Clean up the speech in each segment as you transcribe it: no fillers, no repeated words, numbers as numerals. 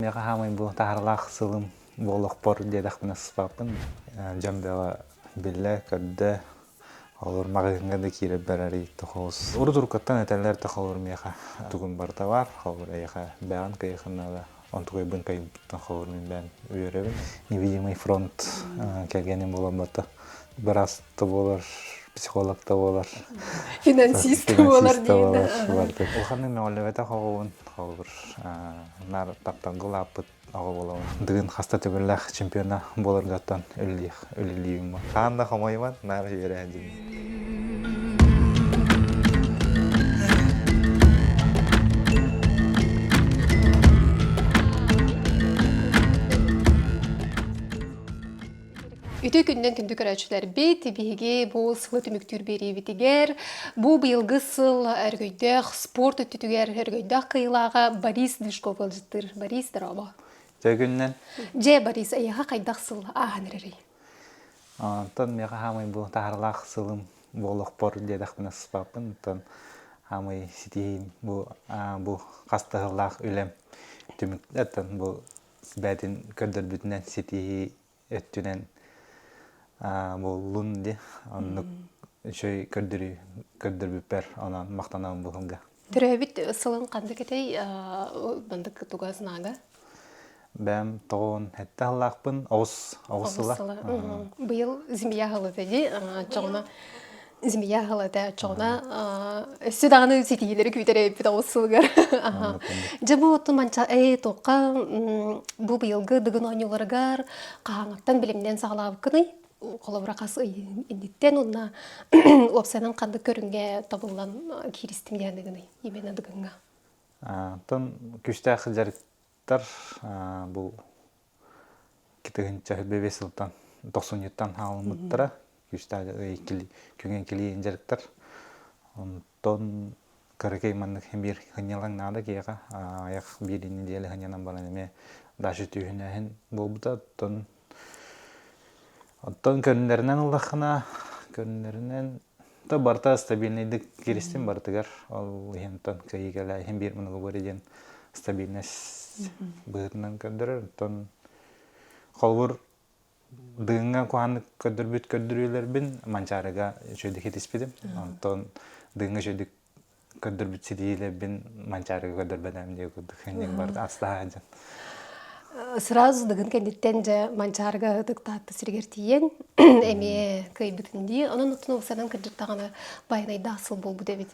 Мега хамай бу тахарлах сылым болық пор дедақ бына сыспапын. Жамбела билле көдді олар мағыңға да киреп бәрәрі тұқуыз. Ұры тұрқаттан әтәлер тұқалыр мега түгін барда бар. Олар аяға бәған кайықынады. Онтуғай бұн кайыптан қалыр мен бән өйеребін. Невидимый фронт кәлгенен болам баты. Бірасты болар, психологта болар. Финансист болар дейді. Олқанның мен олевета қауын қалыр. Нар таптаңғыл апыт ағы болауын. Дығын хаста төбірләқ чемпиона болар ғаттан өлілейім ба. Қағанда қамайыман, нар жүйері әдейін. Үті күннен күнді көрәчілер бет, бейге бұл сылы түміктер бері бітігер. Бұл бұйылғы сыл әргөйдәқ, спорт өттігер әргөйдәқ қиылаға Борис Дышков олжыттыр. Борис дұрабы. Жөгіннен? Же Борис аяға қайдақ сыл ағын әрі. Тон меға хамай бұл тағырлақ сылым болық пор дедақ бына сыспапын. Тон хамай сетейін бұл қастығылақ өлем түміктен бұл бәтін көрдір бүтінен сетейі өттінен бұл лунди, онны шөй көрдір бүппер, онан мақтанауын бұғынға. Түрәбіт сылын қанды кетей бандық тұғасын аға? Бәм тоғын әтті аллақпын, ауыз сыла. Бұйыл зімия ғылы деді, жоғына зімия ғылы да жоғына сөдағаны сетейелері көйтері өппет ауыз сылығар. Жабы оттын манча тоққа бұл бұйылғы дұғын ойныларығар қағаңаттан білімден сағалабы күні. Қолабыра қасы ендеттен онына опсайнан қанды көрінге табылған керістім дегені емені дұғынға. Тон күшті ақы жарықтар бұл кетігінші бебе сылтан 90-тан алынмыттыра. Күшті көнген келейін жарықтар. Тон көрекей маңдық бір ғынелаң нады кейға аяқ бірінің делі ғынелан баран еме дашы түйінәхін бұл бұта. Оттон көріндерінен ұлақына, көріндерінен барта стабильнейдік керістен бартығар. Ол ентон көйгелі әйін бір мұнығы бар еден стабильнес бұғытынан көрдірір. Оттон қолбыр дығынға қуанық көрдірілер бін манчарыға жөдік етеспедім. Оттон дығынға жөдік көрдірбіт седейлер бін манчарыға көрдірбәдәм де көрдік барды астаға жан. Сразу дығын кәндеттен жа манчарыға дықтатты сіргер тиен, әме көй бүтінде. Оның ұтын ұқсанан кірдіктағаны байынайда асыл бол бұд әбет.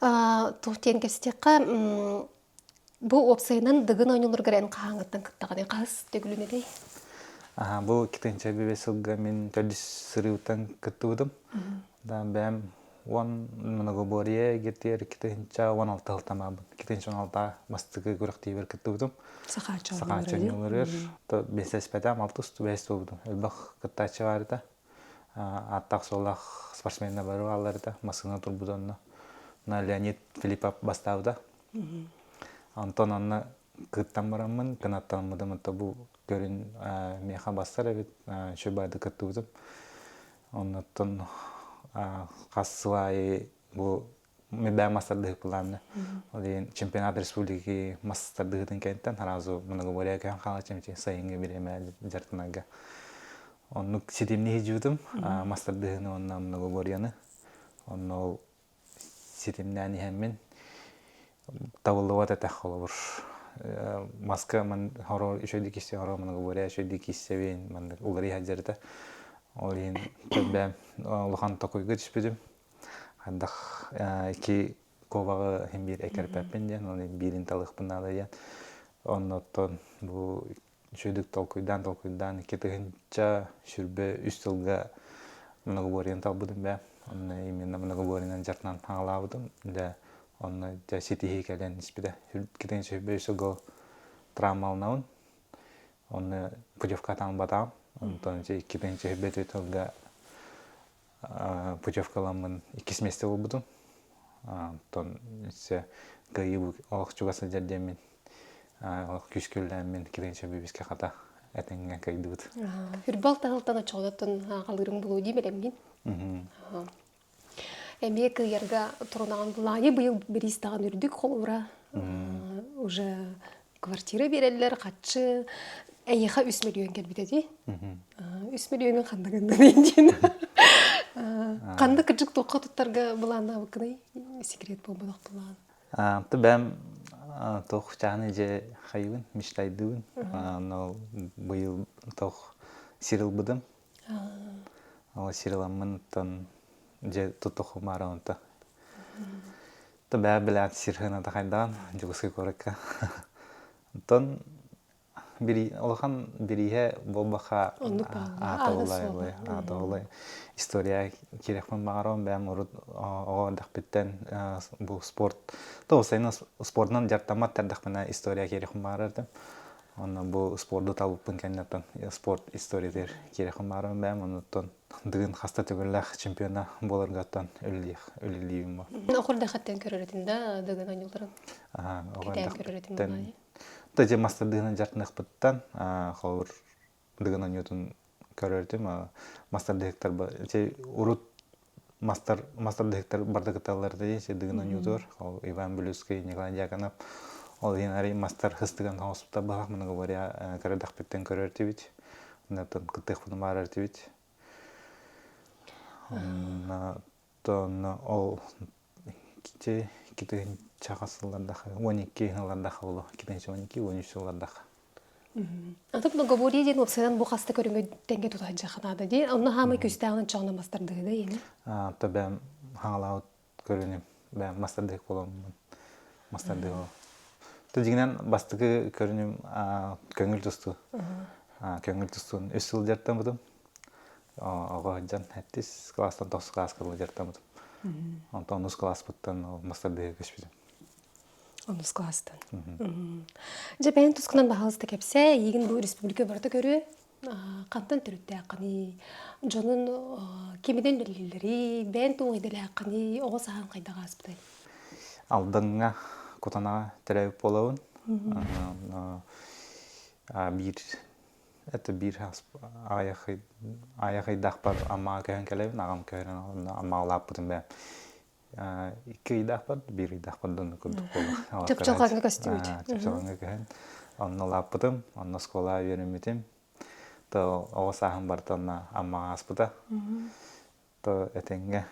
Тоқтен кәстеққа бұл опсайынан дығын ойнылыр көрән қағаңыттан күттағаны қағыз төгілімедей? Бұл кетінші бебе сылға мен төлдіс сырыуттан күтті бұдым. Бәм 10 мұнығы бория кетер кетінші 16 ғылтамабын. Кетінші 16 мастығы көріқтей бір күтті бұдым. Сақачы ойнылыр. Бесәс бәдәм 6 үсті бәсті бұдым. Өлбақ күттачы барды. Аттақ солақ спортсменіне бару аларды. Масығына тұр бұдынны. Леонид Филиппов бастауды. Антон анны күттан барамын. Күнаттан мұдым. Бұл көрін меха бастар әбет. Шөй байды күтті бұдым. Оннаттан қасылай бұл бәй мастардығы бұламды. Олейін чемпионат республики мастардығыдың кәйттен таразу мұнығы бөлі көйін қала чемче сайынғы береме жартынағы. Оны сетеміне жүдім мастардығыны онына мұнығы бөліяны. Оны ол сетеміне әнехеммен табылды бат әтәқ қолы бұр. Маска мен үшөйді кесте ғару мұнығы бөлі үшөйді кесте бейін ұлыры әдерді. Олейін бәм ұлыған тоқойғы түспедім. Қандық ки ковағы хем бір әкәрпәппен ден, оны бірін талық бұнады ден. Оннаттан бұл шөйдік толқойдан, кетігінші шүрбі үстілгі мұнығы борын талбыдым бәм. Оны емен мұнығы борынан жартынан аңылабыдым. Оны сетихи кәлен іспеді. Кетігінші шүрбі үстілгі травмалынауын. Оны путевка таң батам. Онтан кетігінші бет өтілгі путевкаламын 2 месте ол бұдым. Онтан ғайыбы олық жүгасы жәрдемен, олық күшкілдәмен кетігінші бебеске қата әтінген қайды бұд. Үрбал тағылтан очаудатын қалырың бұлу дей білемген? Әме күйерға тұрынаған бұлағы бұйыл бір істаған үрдік қолыра уже квартира береллер катчы эйха 3 миллион келбите ди. 3 миллионын кандагында дейин. Канды кыжык токко туттарга булана быкны секрет болбодок булан. То бәм тох чаны же хайвын, мечтайдывын. Но быйыл тох сирил будым. Ол сириламын тон же тутоху маронта. То бә билет сирхына тахайдан, жугусы коракка. Тон бири олхан бирихе болбаха атолай история керекпен багарам бәм урут о дахбиттен бу спорт то сайны спортнан жартамат тардахмана история керекпен багарам. Онна бу спортты табыппын кеннеттен спорт историялер керекпен багарам бәм онуттан дыгын хаста түгелләх чемпиона боларгаттан үлелиим бар. Окурда хаттан көрөрөтүндө дыгын оюлдарын. Окурда Тәҗә мастер-дыгын жартынық бұттан, қалыр дыгын ойнайтын көрердім. Мастер-дыгықтар бар. Урут мастер-дыгықтар бардығыталарды дыгын ойнайтыр. Иван Блюский, Николай Дьяконов. Ол ең әрі мастер хыстыған қауысыпта бағақ мұны говоря көрердіқ біттен көрерді бит. Оннан күттіқ бұны барырды бит. Ол китеген чағасылардағы 12 жылдардағы олы, кетенші 12-13 жылдардағы. Атып договори ден опсайдан бұқасты көріңгі тәнге тұтайды жақынады де, онны хамы көстәғының чағына мастардығы да ені? Та бәм хаңалауыт көрінем, бәм мастардығы боламын, мастардығы ол. Та дегенен бастығы көрінем көңіл тұсты. Көңіл тұстың үс жыл жарттан бұдым. Оға жан әттіс кластан 9 класс қылы жарттан бұдым. Онтан 10 класс бұттан мастардығы көшпедім. 10 класстан. Же бәйін тұсқынан бағалысты кепсе, егін бұл республика барды көрі, қантан түрітті ақыны, жонын кемеден білілері, бәйін туң еділі ақыны, оғы саған қайдаға аспыдай? Алдыңға құтанаға тірәуіп болауын. Bir ayaqıydak var ama köyün kelebin, ağam köyün ama olap budum ben. 2 aydak var, 1 aydak var dönü kurduk oldu. Çapçalğanға костюм өте. Çapçalğanға köyün. Onu olap budum, onu skola yönümüdüm. O sahım var da ama aspıda. Etenge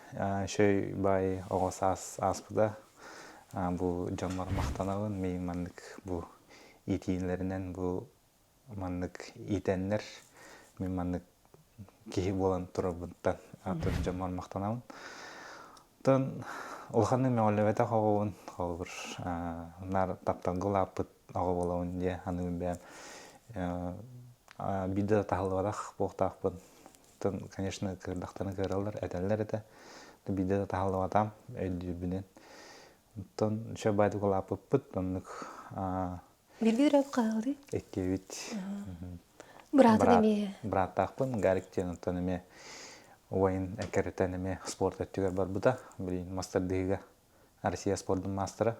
şöy bay o sahas aspıda. Bu canlar maqtanağın, meyin manlık bu itiğinlerinden bu manlık itenler, men manlık kehi bolan turabınttan atır jamar maqtanağın. Tön olxanı men olebeta qoğun, qoğur. Nar taptan gılapıt oğı bolağın diye hanımın bəyəm. Bide tahılvadak boğtaqpın. Tön, конечно, kırdaqtаны kırılır, edeller ede. Bide tahılvadam, öldürbünün. Tön, şö baydı gılapıpıt, onluk Bir birab qaldı. Ekevit. Bratın emeği. Brat taqpın, garikten ontan emeği. Oyun ekereten emeği sport öttüger bar bu da. Bilin, master dihiga. Россия спорттың мастера.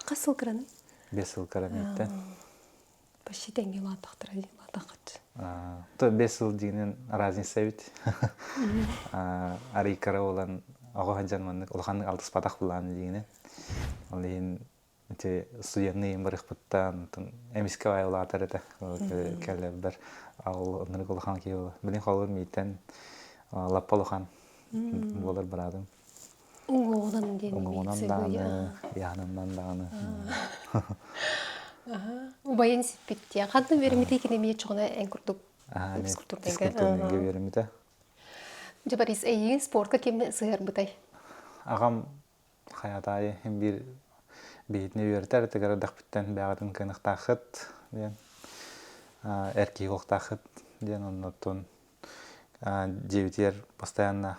Қас сыл кіраны? 5 yıl karametten. Почти тәңге латақтыр, латақыт. 5 yıl дегенен разница бит. Ари кара olan оға жанманның, олғанның алтыс падақ бұланы дегенен. Ол ең студентный барық бұттан, әмеске айылы атар еді. Кәлі бір ауыл нұрық олған кейі. Білін қолыр мейттен лаппа олған болар бұрадым. Оңғоғынан дейін. Оңғоғынан дағыны, яғынымдан дағыны. Убайын сетпетті. Қадын веріметі екен емей чоғына ән күрдік. Физкультурненге веріметі. Жабарис әйін спортқа кемді сығыр бұтай? Ағам қаятайы бір бейтіне өртер, тегер дақпіттен бәғатын көнік тақыт, әркей оқ тақыт, оннаттон жевітер постоянно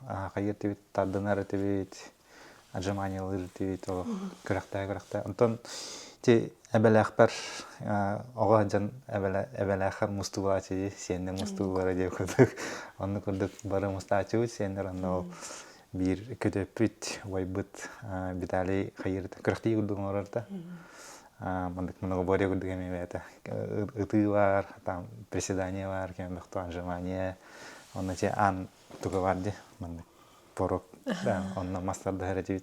қайыр тевет, тардынар тевет, отжиманиялар тевет, күрақтай. Онтон әбәлі ақпар, оға жан әбәлі ақар мұсты бұла чеде, сенде мұсты бұлара деп күрдік. Оны күрдік бары мұсты ачуы, сендер онда bir kötüpüt vaybıt bitali hayır kırıktı gördüm orada. Mandık много более gördüm emniyete. Itı var, tam приседания var, kendi отжимания. Onun için an tuğu vardı. Mandık porok. Onunla master da hareket.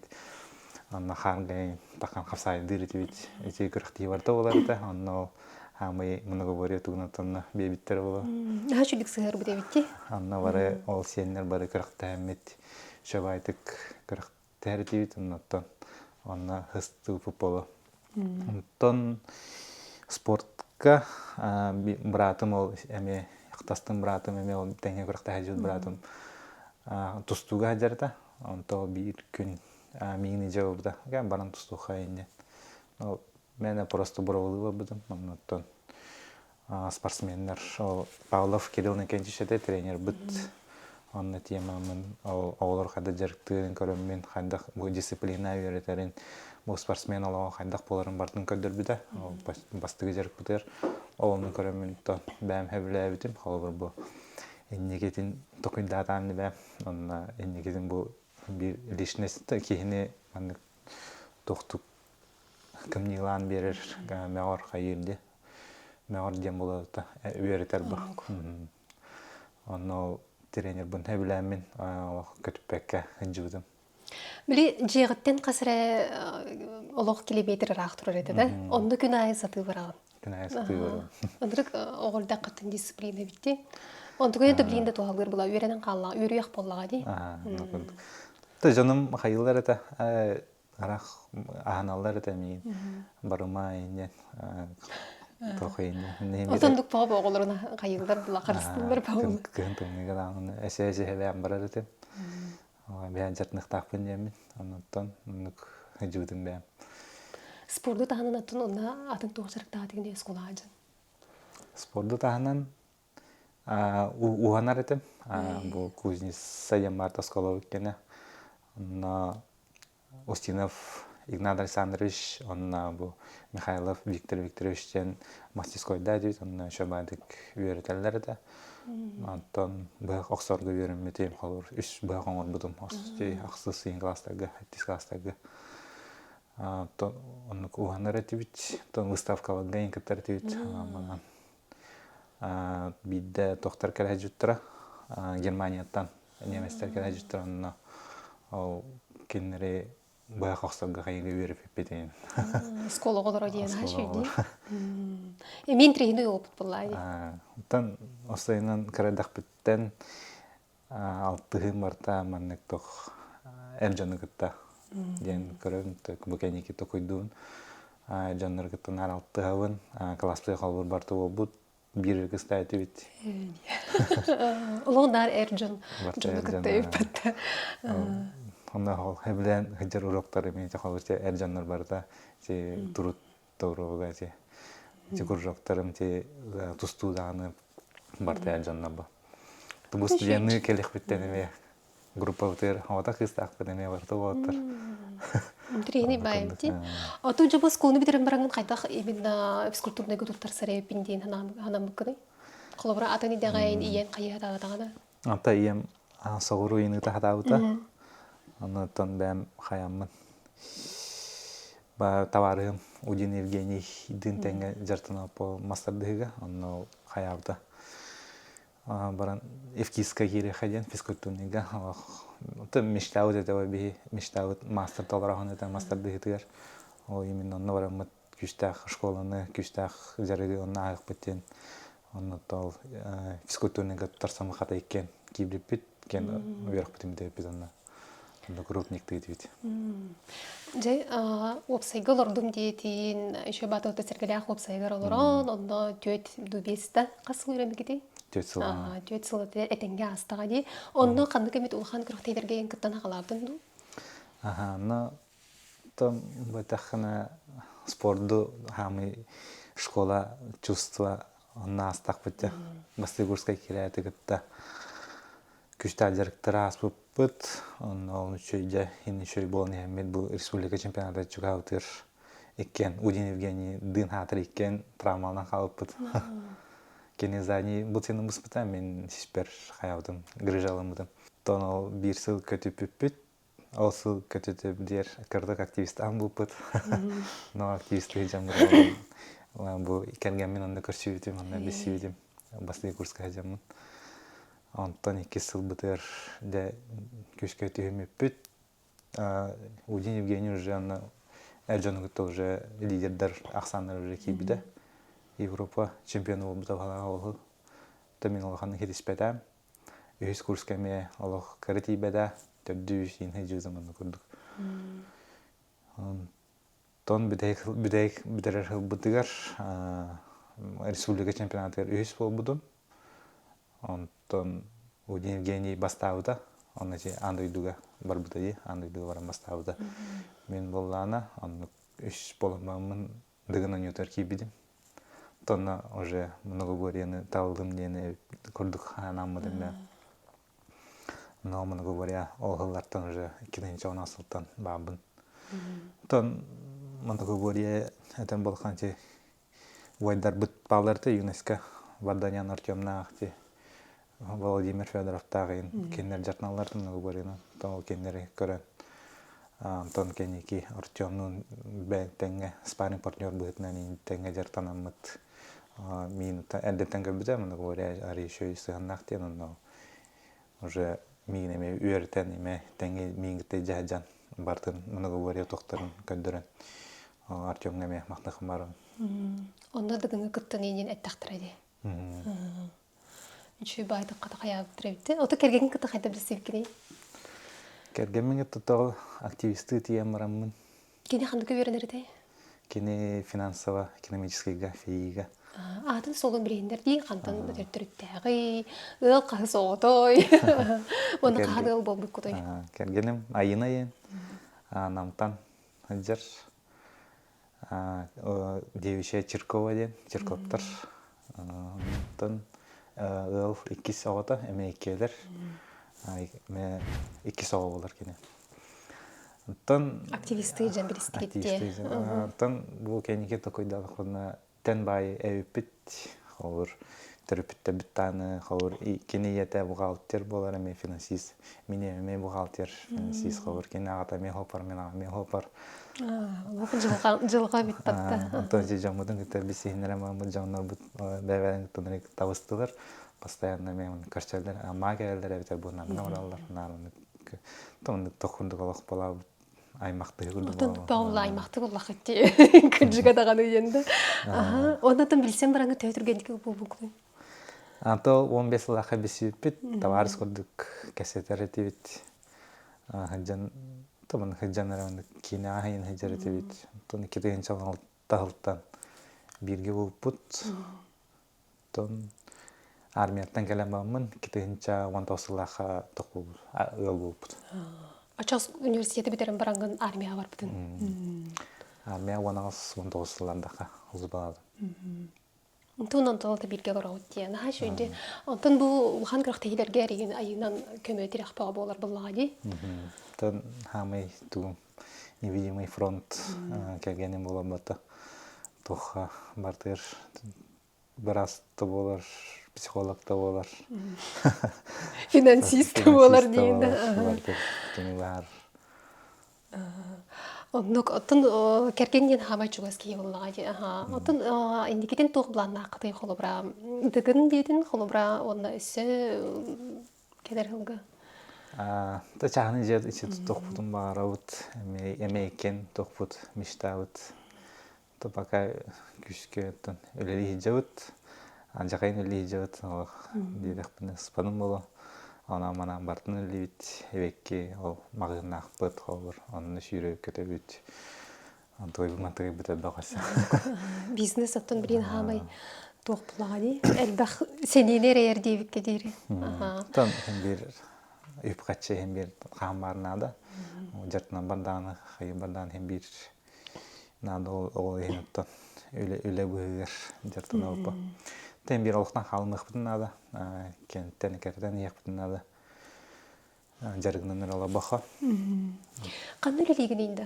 Онна харгай такан хапсай диритивит эти крахти варта боларда. Онно хамы много говорю тугнатанна бебиттер бола. Хачулик сыгыр бу дебитти. Онно бары ол сеннер бары крахта мит шабайтык крахтертивит оннотон. Онна хысту футбола. Онтон спортка братым ол эме яктастын братым эме ол теңе крахта хажут братым. Тустуга жарда. Онто бир күн мини жабырда. Ген баран тустуга инде. Мен просто буровлы будым. Оннотон спортсменнер Павлов Кирилл Никентичете тренер бит. Онна темамын олар кайда жарыктыгын көрөм мен кайда бу дисциплина үйрөтерин. Бу спортсмен олоо кайда боларын бардын көдөрбүдө. Бастыгы жарык бутер. Олону көрөм мен то бәм хеблебитим. Холбор бу эннегетин токуйдатаны бәм. Онна эннегетин бу bir личность кихине аны токтук кимнилан берер меор хайырды меор дем болот та үйрөтөр бу. Онно тренер бун хеблемин көтүппекке хинжудум. Били жыгыттен касыра олох километр раак турар эте да. Онда күн айы саты бараган. Күн айы саты бараган. Ондырык оголда катын дисциплина битти. Онда күн дисциплинада туалгыр була үйренен калла, үйрөйөк боллага ди. Жаным хайылдар это арах аналар это мен барыма инде тохайны. Отондук баба оголоруна хайылдар була карыстылар баба. Кентеңге дагы эсеже хелем барар эте. Ben жартныкта пенемен, онтон нук хажудым бе. Спорту таанын атын онна атын тоосарыкта дегенде сколажын. Спорту таанын уганар этем. Бу Кузнец Саям Марта школа өткене. Онна Устинов Игнат Александрович, онна бу Михайлов Виктор Викторовичтен мастерскойда дейт, онна шабадык үйрөтөлөр да. Антон бак Оксорго үйрөнмөтөм калыр. 3 бак оңор будум. Ости аксыз сыйын класстагы, 10 класстагы. То онны уганар этибит, то выставкалар гайын кытартыбит. Бидде токтор келе жуттыра. Германиядан неместер келе жуттыра. Онна ол кенре бак Оксорго гайын үйрөп бетейин. Школа колор деген ашыйды. Мен тренер опыт буллай. Тан осайнан карадак биттен алтыгы марта маннык тох эржаны гытта. Ден көрөм букеники токойдун. Жаннар гыттан алтыгын класспы халбар барты болбут. Бир кыстайты бит. Улугдар эржан жонукытта өппөттө. Онда хол хеблен хыжыр уроктары мен жахалыча эржаннар барда же турут тоурога же жогоржоктарым те тустууданы барда эржаннар ба. Тубу студентны келих биттенеме группа бутер хавата кыстак бенеме барда болоттар. Трени байти. Ото жобо скулны битерем баранган кайтак именно физкультурный гутуттар сарай пиндин ханамыкны. Колобра атаны дагайын иен кайята дагана. Ата ием согуру ины тахтабыта. Оннотон бәм хаяммын. Ба товарым Удин Евгений дин тенге жартына по мастардыга, онно хаябда. Баран эвкиска кире хаден физкультурныйга. Ото мечтаут этого би, мечтаут мастер толрахан это мастардыгы тыгар. О именно онно барамыт күштах школаны, күштах жарыгы онна айык биттен. Онно тол физкультурныйга тарсамы хата иккен кибриппит, кен уверх битим деп онна. Крупник тыйдыт. Же опсайгыл ордум диетин, еще бато тесергелях опсайгыр олорон, онда төт дубеста касыл үйренмекети. Төт сылы. Төт сылы этенге астага ди. Онда кандай кемет улхан кырыктайдерге ен кыттана калабдын ду? Но там бытахна спорту хамы школа чувства онна астак бытя. Бастыгурская киряты гытта. Күштал жарыктыра аспып быт, он чөйде, ини чөй болын емет бұл республика чемпионаты чугаутыр еккен, Удин Евгений дын хатыр еккен травмалынан қалып быт. Кенезани бұл сені мұспыта, мен сеспер қаяудым, грыжалым бұдым. Тон ол бір сыл көтіп бүппіт, ол сыл көтіп дер кырдық активистан бұл быт. Но активисты жамыр бұл икергенмен онда көрсі өтім, онда бесі өтім, бастығы курсқа жамын. Антон 2 сыл бытыр де көшкө түйөмөппүт. Удин Евгений уже Эльджонугутта уже лидердер Ахсандар уже кибиде. Европа чемпионы болуп табылган. Тамин олоханы хитиспетем. Үз курскеме олох каратибеда төдүс ин хижизамын көрдүк. Тон бидерер хылбытыгар республика чемпионаты үз болбудум. Онтон Удин Евгений бастабыда. Онна же андойдуга барбытыды, андойдуга баран бастабыда. Мен боллана, онны үш болмамын дыгынан ютар кибидим. Тонна уже многоборьяны талдым дени көрдүк анаммыдым мен. Но многоборья олгыллартан уже 2-нчы насылтан бабын. Тон многоборья этен болханчы вайдар быт баларты ЮНЕСКО Варданян Артемнахти Владимир Федоров тагын кеннер жартналарды многоборьяны тол кеннери көрөн. Антон Кеники Артемнун бентенге спарринг партнер бытнан тенге жартанамыт. Минута эндетенге биза многоборья ари еще и сыгыннахти, но уже минеме үйрөтен эме тенге мингите жажан бартын многоборья токтарын көндөрөн. Артемге ме мактахым бар. Онда дыгыны кыттан енен әттақтырады. Үчі байды қата қаяғып тұрабыды. Ота кәргеген кыта қайда білсі бікіне? Кәргенмен тұтал активисты тием барамын. Кене қанды көберінерді? Кене финансово-экономическийга, фейига. Атын солын бірейіндерді қантан өтірттәғи, ұл қасы оғытой. Оны қады ұл болбық құдай. Кәргенім айын-айын. Намтан жар. Девичья Черкова ден, Черковтар. Тон ыл 2 соғыта, әме 2-лер. Әме 2 соғы болар кене. Активисты жан білісті кетте. Тон бұл кенеке тоқойдалық бұны тен бай әуіппет, қолыр түріпітті біттаны, қолыр кене еті бұғалтер болар, әме финансист. Мене әме бұғалтер финансист қолыр. Кене ағата ме хопар, мен аға ме хопар. Жылға бит тапты. Антон же жамудың күтті бесейінер әмі жамына бәвәлін күттінірек табыстылар. Постоянно мен көрчелдер, магиялер әбітер бұғынан оралар. Тоғынды тоқырдық олық бола аймақты күрді бола. Тоғылы аймақты болақ етті. Күржіға дағаны енді. Ондан білсен бараңы төйтіргендікі бұл бұқын. Антол 15 лақа бесі өппет, таварыз көрдік кәсетер етебет. Томан хыджанараны кине ахын хыджары тебит. Тон 2-нчы тагылтан бирге болуппут. Тон армияттан келен бамын 2-нчы 19-лаха токул ыл болуппут. Ачас университети битерен баранган армия бар бутун. Армия 19-19-лардака узбалады. Тунан толта бирге бараутти. Наха шөнде. Антон бу хан кырактыйларга арыгын айынан көмөтүр акпага болар буллагы. Тон хамай ту невидимый фронт кергенем бола бата. Тоха бартыр барас то болар, психолог то болар. Финансист болар дейинде. Бартыр кене бар. Оннук оттон кергенен хамай чугаски боллагы. Оттон индикетен тох бланна кытай холобра. Дыгын бедин холобра онна исе кедер хылга. Та чағаны жер іші тоқпутын бағарауыт, әмейкен тоқпут мештауыт. То пока күшке өлелі хиджауыт, жақайын өлелі хиджауыт, дейдік бұны спаным болу. Она мана бартын өлелі бит, әвекке ол мағын ақпыт қолыр, оның шүйрек көті бүт. Той бұмантығы бұты бағасы. Бизнес аттын бірін хамай тоқпылағады. Әлбақ сенелер әрдейбікке дейрі. Тон бір үпқатшы hem bir қамбарнада. Жартынан барданы, қайы барданы hem bir нады ол енеттен өлі бұғығыр жартын алпа. Тен бір олықтан қалымық бұтын нады, кенттен кәрден еқ бұтын нады. Жарғынан ұрала бақа. Қанды өлелігін енді?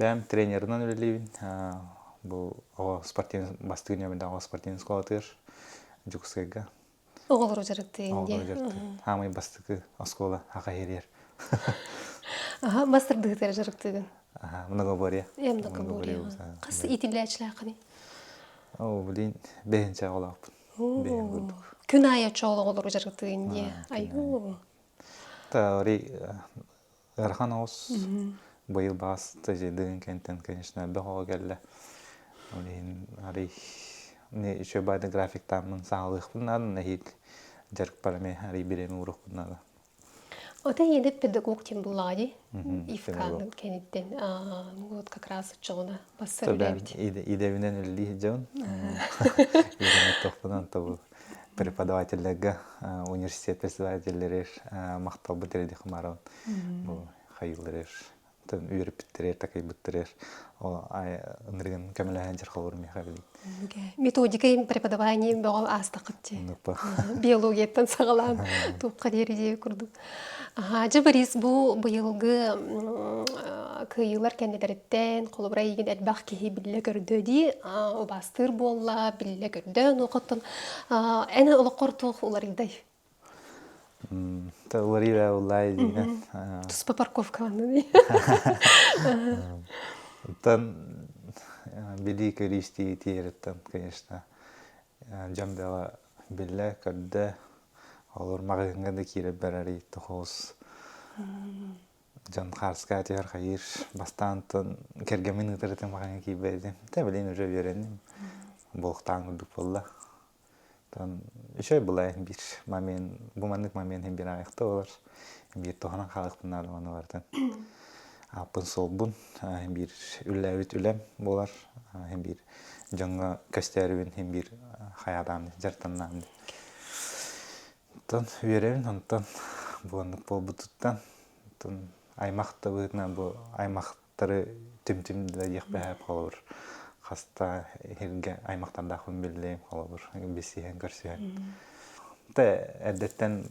Бәм тренерінен өлелігін. Бұл бастығын өмірді оға спортивный сколатыр жүксігі. Оғылыр жарықты енді. Оғылыр жарықты. Хамай бастығы оскола аға ерер. Бастырдығы жарықтығын? Многоборья. Многоборья. Қасы етілі әчілі ақыны? Білейін, бәйінчі олағып. Күн айы чоғылы олыр жарықтығын де? Айу. Та ори Ырхан ос быйыл бас тежедин кенттен, конечно, бехо келе. Олин ари не еще байды графиктамын сағылық бұнадын, нәхик жарк параме ари биреме урух бұнады. Ота едет педагог тем булади, педагог. Ивкан кенеттен, вот как раз учёна Табан бассырулевить. идевинен үлли жон. Идеме тоқпынан табу преподавательлерге, университет преподавательлерер мақтал бұтыреді қымарауын. Бұл қайылырер. Төн үйіріп біттерер, такай біттерер. Ол ынырген көміләген жер қалуыр мехабілі. Методикой преподавания был астақытте. Биологияттан сағалан топқа дереде күрдік. Жабарис бұл бұйылғы күйілер кәнедереттен қолыбыра еген әлбақ кейі білі көрді де, обастыр болла, білі көрді, оқыттын. Әні ұлы қортуқ олар егдай? Олар ебә олай дейін. Тұспа парковкаланы dey. Тан били көристи тиереттен, конечно. Жамбела биле көрді. Олар мағығынға да киреп бәрәри тұқуыз. Жан қарсқа тегер қайыр. Бастантын кергемін ұтырытын мағығын кейбәдім. Тәбілін уже веренім. Болықтан күрдік болла. Еще была bir момент, bu manlık момент hem bir ayakta olur. Hem bir tohanan xalıq bunlar onu vardı. Apın solbun hem bir ülevit ülem bolar. Hem bir жаңа көстерүбүн hem bir hayatımdı, jartanlamdı. Ton üyerebin ondan bu anlık bol bututtan. Ton aymaqta bıtına bu aymaqtары tüm-tüm de yıqbəhəb olur. Hasta herge aymaqtanda xun bildim olur. Besiyen görsüyen. Te edetten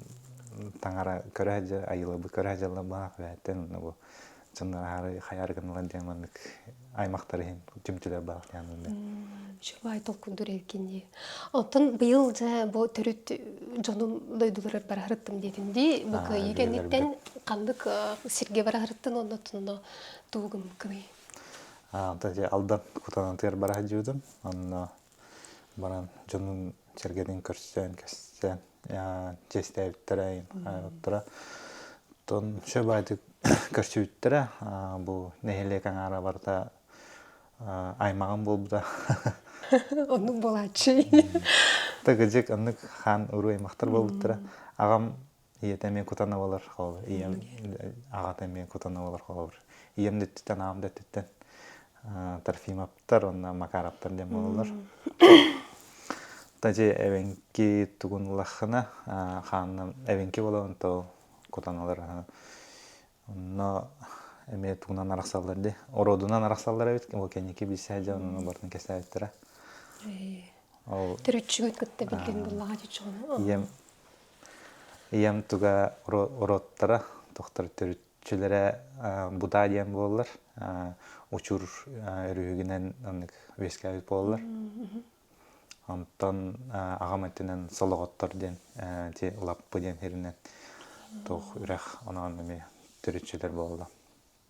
tangara körəəcə ayılı bu körəəcələ bax və etten bu çınları xayargınlar demanlık aymaqtары hem tüm-tülər bağlayanında. Şubay толкундур эркенде. Оттон быйыл же бу төрүт жонум дойдулар барахырттым дедимди. Бу кыйгенниттен кандык сирге барахырттын оннотунно тугум кыy. Таже алдан кутанан тер барах жудум. Анна баран жонун чергедин көрсөтөн көстөн. Жестебиттерейин оттура. Тон шөбайды көрсөтүттүрө. Бу нехеле каңара барда аймагым болбуда. Онун болачы. Тагыжык аннык хан уру аймактар болбуттура. Агам иетемен кутана болар холбур. Ием агатемен кутана болар холбур. Ием деттен агам деттен. Тарфимаптар, онна макараптар дем болар. Таже эвенки тугунлахына ханным эвенки бола онто кутаналар. Онно эме тугунан араксалдарды. Ородунан араксалдары бит, ол кенеки билсе жанын бартын кесебиттер. Төрүтчүгөт кытта билген буллага жочону. Ием туга ороттара токтор төрүтчүлөрө буда дем болар. Учур өрүгүнен аннык вескабит болар. Онтон агаметтенен сологоттор ден те лаппы ден херинен тох үрэх анан эме төрүтчүлөр болду.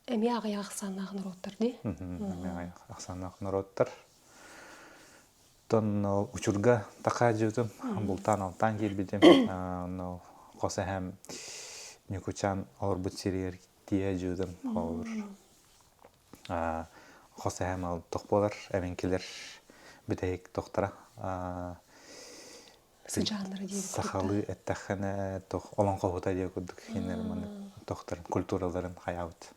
Эми агай аксанагын роттор ди. Эми агай аксанагын роттор. Тон учурга така жутум, бултан алтан кирбидим. Но коса hem Нюкучан орбут сирер тие жутум olur. Коса hem ал токполар, эменкилер битейик токтора. Сыжанлары дейбит. Сахалы эттахана тох олон кохута дие курдук хинер маны тохторун культураларын хаябыт.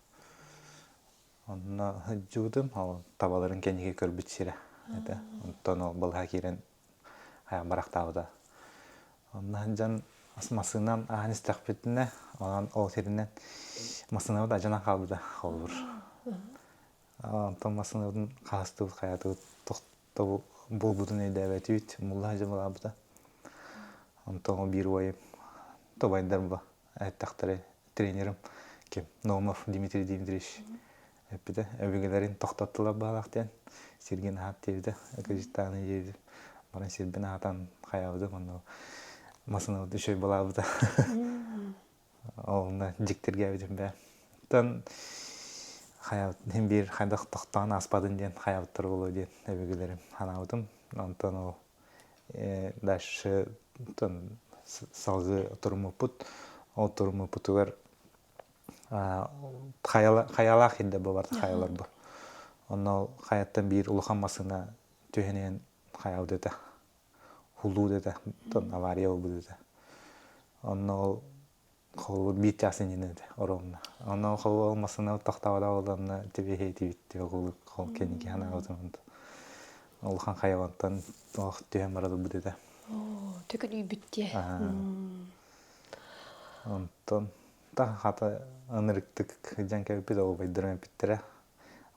Онна жудум ал табаларын кенеге көрбүт сире. Это онтон ол балга кирен хая барактабыда. Оннан жан асмасынан аханис такпетине, онан ол теринен масынабыда жана калбыда холбур. Онтон масынабын кастыбыт хаятыбыт тохтобу болбудун эдебетибит мулла жамалабыда. Онтон бир ойым тобайдар ба аттактары тренерим ким Номов Дмитрий Дмитриевич. Эпиде эбигелерин токтоттулар баалактен Сирген хат девди, акажитаны жейди. Баран сирбен атан хаябыды, ону масына düşөй балабыда. Олна жиктерге бедим бе. Тон хаябыт hem bir хайдак токтан аспадын ден хаябыттар болу ден эбигелерим ханабыдым. Онтон ол дальше тон салгы турмупут, ол турмупутугар хаялах хидде бар хаялар бу. Онно хаяттан бир улахан масына төһенен хаял дете. Хулу дете. Тон авария болду дете. Онно хол бит ясын ине де оромна. Онно хол масына тактабада болганна тебе хети битти хол кеники хана отомонт. Улахан хаялаттан төһен барады бу дете. Төкөлүй бүтте. Онтон та хата анырыктык жанка эпизод байдырын питтере.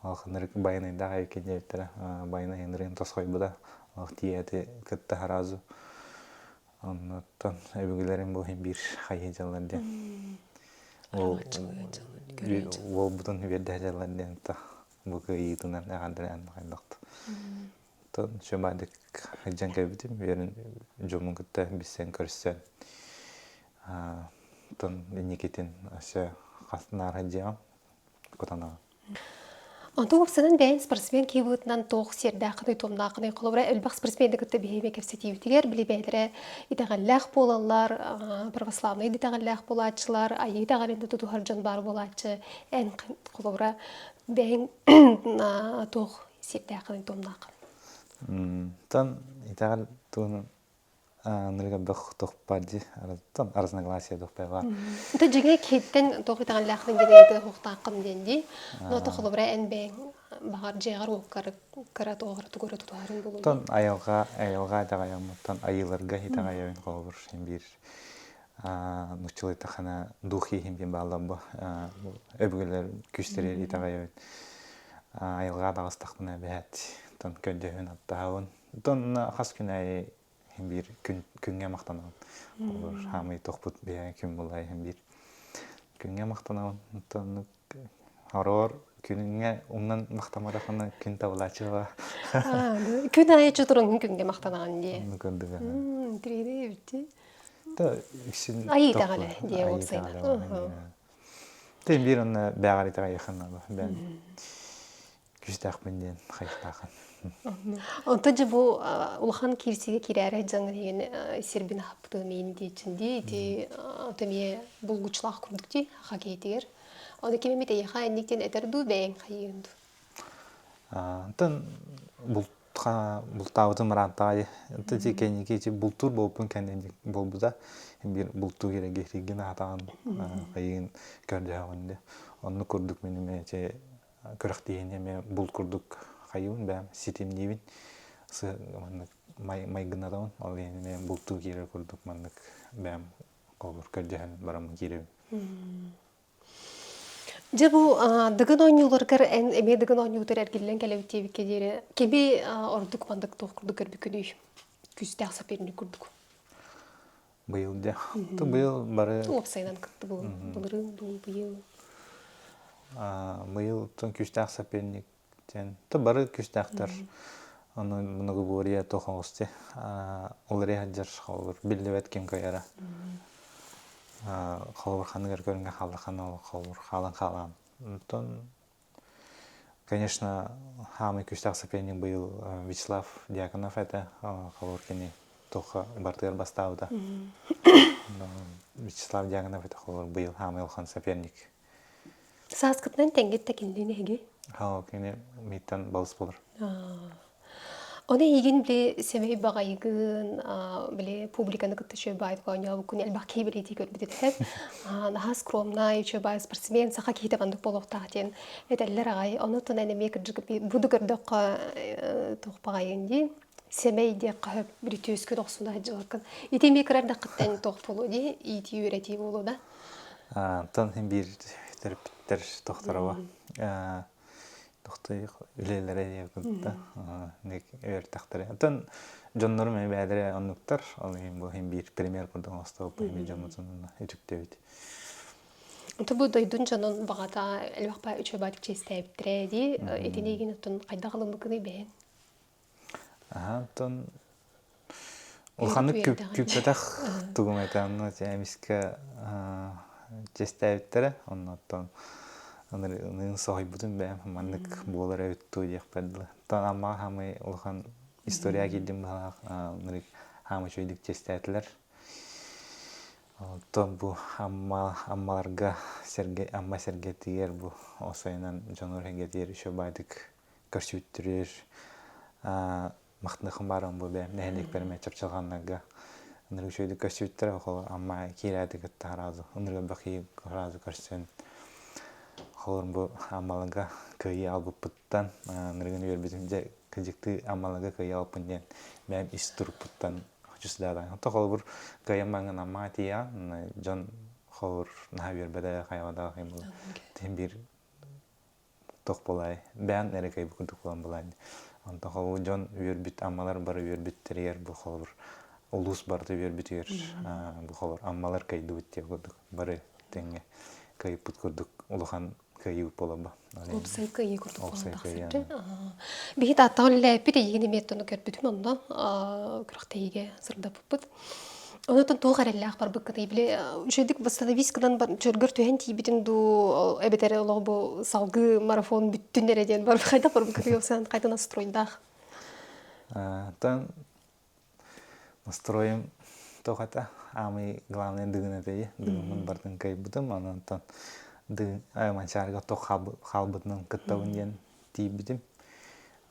Ахнырык байны да айкене питтере. Байны энрен тосхой буда. Ах тиети кытта харазу. Онтон эбигелерин бу бир хайжаларды. Ол бутун берде жаларды та. Бу кыйтынан агандыран кайдакты. Тон шомадык жанка битим берин жомун кытта биссен көрсөн. Тон никетин аша хастнар диам котана. Антон опсанан бәйін спортсмен кейбутынан тоқ сердақыны, томнақыны қолыбыра әлбақ спортсменді күтті бейме кәпсетивітігер, білі бәйлері итағаллақ болалар, православны итағаллақ болатшылар, айы итағалында тұтуғар жан бар болатшы, ән қолыбыра бәйін тоқ сердақыны, томнақыны. Тон итағал туын нырга бөх тохпади тон разногласия тохпайга. Та жиге кеттен тоқ итағаллақын генейді хоқтақын денди, но тоқылыбыра ән бәйін бағар жеғар оққары кара тоғыры тұғыры тұтуғарын болуды. Тон айылға итағайым, тон айыларға итағайым қолыбыр бир нучылы тахана духи химбен бағалабы өбігілер күштерер итағайым. Айылға дағыстақпына бәт, тон көндеуін аттағын. Тон қас күн ай бир күнгө мактанабын. Олар хамый тохпут бия күн булай бир күнгө мактанабын. Тон арор күнгө умнан мактамараканы күн табылачыга. Күн айчы турун күнгө мактанаган ди. Мүмкүндүгү. Тиреде бити. Та иксин Айы тагалы ди болсайда. Тем бир аны багарыта якынабы. Мен күчтак менден кайыктаган. Онтон же бу улахан кирсиге кирәре жаңы деген сербин хапты мен дейчинди ти отоме булгучлах күрдүкти хакейтер. Оны кеме мете яха эндиктен этерду бәйин кайынды. Тон бултабытын марантай. Ти кеники чи бултур болупун кендик болбуда. Бир булту керегиген атаган кайын көрдөгөндө. Оны көрдүк менеме че көрөктегене мен бул көрдүк кайын бәм ситим дибин. Майгынадан ал эми мен булту кере көрдүк мандык бәм колур көрдөгөн барам кире. Же бу дыгын ойнуларгар эме дыгын ойнулар эргилен келебитеби кедере кеби ордук мандык токурдук көрбүкүнү күздө саперни курдук. Быйыл да. Быйыл бары Опсайдан кытты бу. Булырын быйыл. Быйыл тон күздө саперниктен бары күздактар. Аны много говория тохосте. Олары хаджар халыр билдебет кем кайра. Халыр ханыр көрүнгө халырхан ал халыр халан. Тон конечно, хамы күздө саперник быйыл Вячеслав Дьяконов это халыр кени тоха бартыр бастауда. Вячеслав Дьяконов это халыр быйыл хамы алхан соперник. Саскытнан теңгетте кендинеге. Кени миттан балыс болор. Оны еген біле семей бағайығын, біле публиканы күтті шөй байд қойны, бүкін әлбақ кейбіреті көрбедет әп. Наға скромна, шөй бай спортсмен, сақа кейті бандық болуқтақтен. Әтәлілер ағай, оны тұн әнеме күрджігіп, бұды көрдіқ тоқпағайын де, семей де қағып бір төскі тоқсында әджіғарқын. Етеме кірарда қыттан тоқ болу де, еті өреті болу да. Тон бір терапевттер тоқтарова. Тоқтай үлелері ебілді. Нек өр тақтары. Тон жонлары мен бәдірі онлықтар. Ол ең бір премьер көрдің оста өп еме жамытын үтікті өйді. Бұл дойдың жанын бағата әлбақпа үші бәдік честәйіптірі де, етенеген ұттың қайда қалың бүкіні бәйін? Тон ұлғаны көптәтақ тұғым айтамын. Әмескі честәйіптірі. Оннаттан Onun sahibudun ben manlık boğulara öttü yapmadılar. Ama hamı olhan istoriya geldim bana hamı şöyledik cestettiler. Тон бу аммаларга амма сергетигер бу осайнан жонор хенгетер еще байдык көрсүттүрөр мактыныкым барым бу бем нехелик берме чапчалганнага ыныры шөйдү көрсүттүр охо амма кирэдик таразы ыныры бахи таразы көрсөн холор бу аммалага кыйы албыптан ынырыгын өрбүтүм же кыжыкты аммалага кыйы алпын ден бем истурпуттан чусдадан то холбур кыйымаңын амма тия жон холор нахабер беде кайвада хембул тем бир ток болай бен эрекей бүкүндүк болан болай онто холбур жон өрбүт аммалар бар өрбүттер бу холбур улус барды өрбүтөр бу холор аммалар кайдыбыт деп көрдүк бары теңе кайыппыт көрдүк улахан кайып болоба Опсай кыйы курдук Опсай болан кыйы, тахсырды. Бихит аттан ләпит егіне меттону көрбүтүм онда күрақтайге сырда бұппыт. Онотон туғы қарелләқ бар бұққыды біле. Үшедік восстановискадан чөргір түйен тейбітін ду әбетері олығы бұл салғы марафон бүттін әреден бар. Қайда бар бұққыды елсен қайда настройындақ? Тан настроим тохата ами главный дыгын этеи дыгын бардын кайбытым анантан ды манчарга тох халбытнын кыттабын ден тийбитим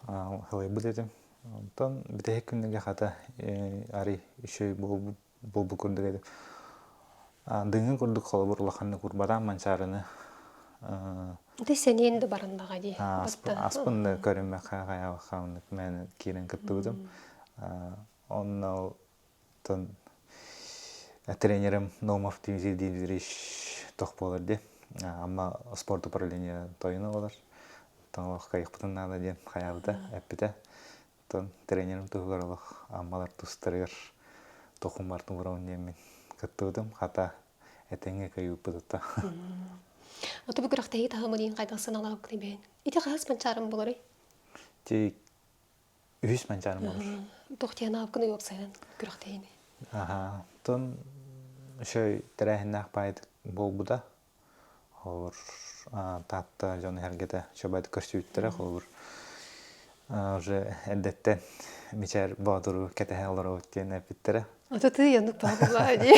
халайбыт этим онтон бите күннеге хата ари үшөй болбу көрдүк этим дыгын көрдүк холбур улаханны курбадан манчарыны Де сенен де барындаға де. аспынды көрүмө кая хаунык мен кирен кыттыбытым онно тон тренерим Номов Дмитрий Дмитриевич тох болар де. Амма спорт управление тойыны болар. Тон кайыкпытын надо ден хаябыта эппите. Тон тренерим тугарлык аммалар тустырыр тохум бартын буран демен кыттыбытым хата этеңе кайыппытта. Ото бу күрақтайы тағымы дейін қайдақсын алау күнебен. Ити қағыз манчарым болары? Тек үз манчарым болар. Тоқтиян алып күні өпсайдан күрақтайыны. Тон шөй тәрәхіннәқ байды болбуда. Холыр татта жон әргеті шөбайды көрсүйттірі холыр. Уже әдеттен мечер бадыру кәтәхе олар өттен әпіттірі. Ото ты янық бағыла әде.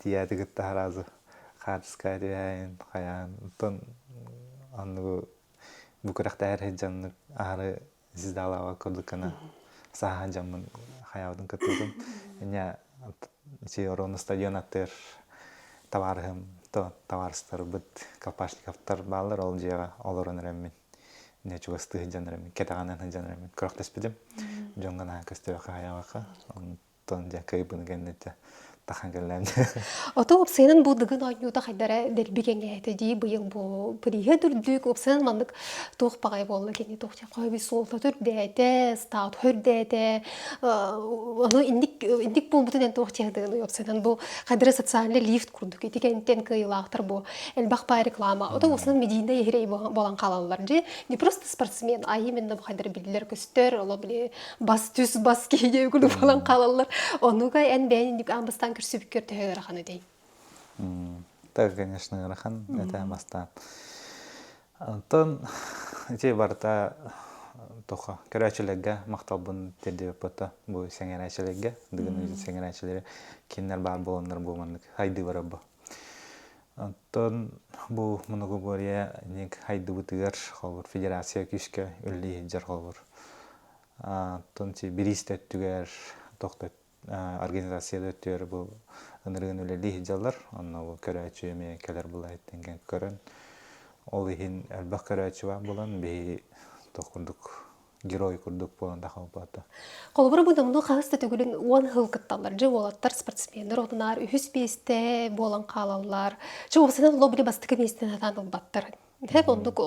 Тияды күтті харазы қарысқа дейін қаян. Тон анығы бүкіріқті әрі жанны ары зіздалауа көрдікіні саға жамын хаявдың күттігім. Эне ороны стадион аттыр товарым, товарыстар бұд калпашниковтар балыр ол жеға олырын рәммен. Не чуғысты жан рәммен, кетағанын жан рәммен. Күрақтеспедім. Жоңғана көстері хаявақа. Тон жа көйбіні кәнетті. Тахан кәлләмді. Ото опсайнын бұл дығын айнуыда қайдара дәрбігенге әті дей бұйыл бұл пүрейе дүрдік опсайнын мандық тоқ бағай болы кәне тоқте қойбі солта түрді әті, стаут хүрді әті. Оны индік бұл бұтын ән тоқте әдіғын опсайнын бұл қайдара социальный лифт күрдік. Еті кәнттен күйілақтыр бұл әлбақ бай реклама. Ото осының медийінде егірей болан қалалар. Не просто спортсмен, а именно бұл қайдара білділер көстер, олы біле бас түс, бас кейде күрді болан қалалар. Онуға ән бәйін амбастан көрсөбүккөр төгө раханы дей. Так, конечно, рахан, это амбастан. Антон, эти барта тоха көрәчелегге макталбын терде пота бу сеңерәчелегге, дигән үзе сеңерәчеләре киннәр бар булганнар булмандык. Хайды бара бу. Антон бу моногория ник хайды бутыгар холбур федерация күшкә үлли жар холбур. Антон ти биристә түгәр тохта организацияда өттөр бу ынырын үлели жаллар, анна бу көрәчү эме келер булай деген көрөн. Ол ихин әлбәк көрәчү булан бе тохундук герой курдук болан да халпата. Колбура бу дамны хасты түгүлүн 10 жыл кытталар, же олаттар спортсмендер отунар үһүс бесте болан калалар. Же осынан лобли бастык местен атан баттар. Hep onduk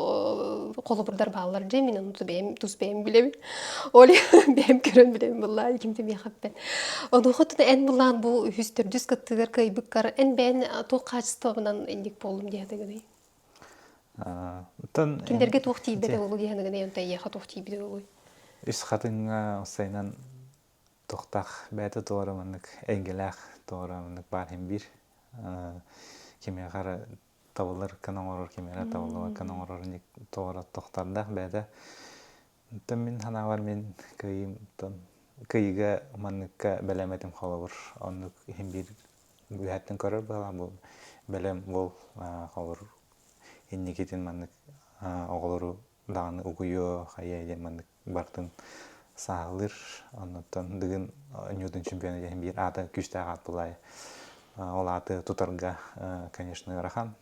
koluburdar bağlar. Cemin onu tuz beğen bilem. Oli beğen körün bilem vallahi kimde mi happen. Onu hotu da en bulan bu hüstür düz kattılar kaybıkkar. En ben toq kaçtığından indik bolum diye de gene. Kimderge toq tibe de olu diye gene yonta ya toq tibe de olu. Üs hatınga saynan toqtaq bäte toramanlık engelaq toramanlık var hem bir. Kimya qara tavalar kanangoror kimera tavalar kanangoror nik tora toqtarda bäde. Min hana var men kayım ton кыйга манныкка белеметим холобур. Оннук химбир бүһәттен көрөр бала бу белем бол холор инникитин маннык оголору даганы угуйо хаяйден маннык бартын саалыр оннотон дыгын ньютон чемпионы ден бир аты күчтә агат булай. Ол аты тутарга, конечно, рахан.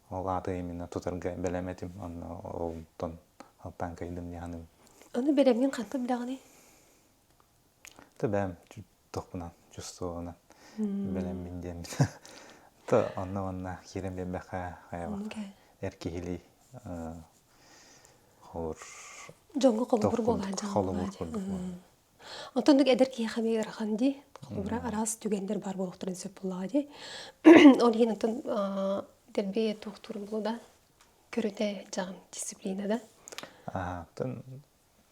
Ол аты именно тутарга белеметим, ол тон алтан кайдым яным. Аны белемнен канты билегани. Табам тохпунан, чувствована. Белем бинден. То онна хирем бебаха хаява. Эркихили хор Жоңго колбур болган холобур. Отондук эдер ки хами раханди, колбура арас түгендер бар болуктурун сөп булады. Ол енотон делбе тухтур булуда көрөтө жагын дисциплинада. Тон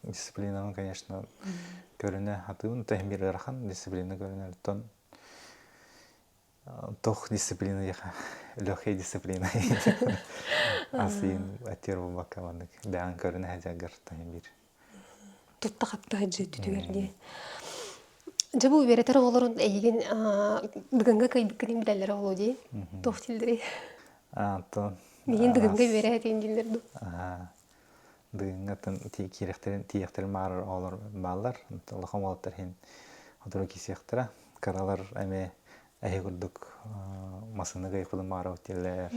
дисциплинаның, конечно, көрүнө атыын тахмир рахан дисциплина көрүнө тон тох дисциплина яха лёгкая дисциплина. Асин атер бакавандык баан көрүнө хажагар тахмир. Тутта хатта жы түтүгерди. Жабу беретер олорун эйген дыгынга кайбыккын билелер олоди. Тохтилдери. Тон Мен дыгынга беретен дилдерду. Дыгынгатын тиектерин маарыр олор баллар. Лохом олоттар хин отуру кисектера. Каралар эме әйе күрдік масыны кайқылы маарау телер.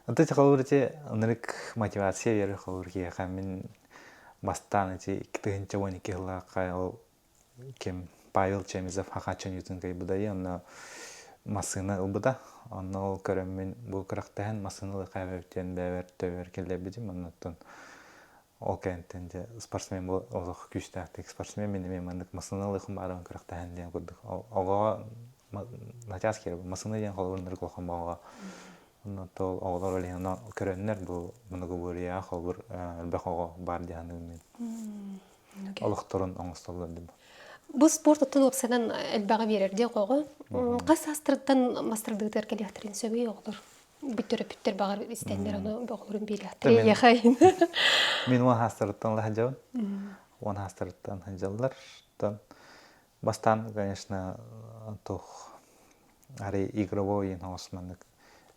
Антон қалуыр те нырык мотивация бері қалуыр кейқа мен бастан эти кытыгынча 12 жылға қайыл кем Павел Чемизов хақачын ютын кай бұдай, онна масыны ұлбыда. Онна ол көрім мен бұл қырақтайын масыны қайбәптен бәвер төвер келдер бедім. Оннаттан ол кәнттен де спортсмен бұл олық күштәқтік спортсмен мен мандық масыны ұлықын баруын қырақтайын ден көрдік. Оғаға начас керіп, масыны ден қолуыр нырық олқын бағаға. Оннаттан оғылар өлейін көріннер бұл мұнығы бөрия қолуыр әлбәқ оға бар дияны мен. Олықтырын оңыстолы деп. Бұл спорт оттан опсадан әлбәға берерде қоғы. Қас астырттан мастырдығытыр кәліяқтырын сөбей оғылыр. Бүттер бағар істендер оны оғылырын берияқтыр. Яқайын. Мен оң астырттан ләхджауын. Оң астырттан хәджалар. Бастан, конечно, тұқ әрі игровой ең османдық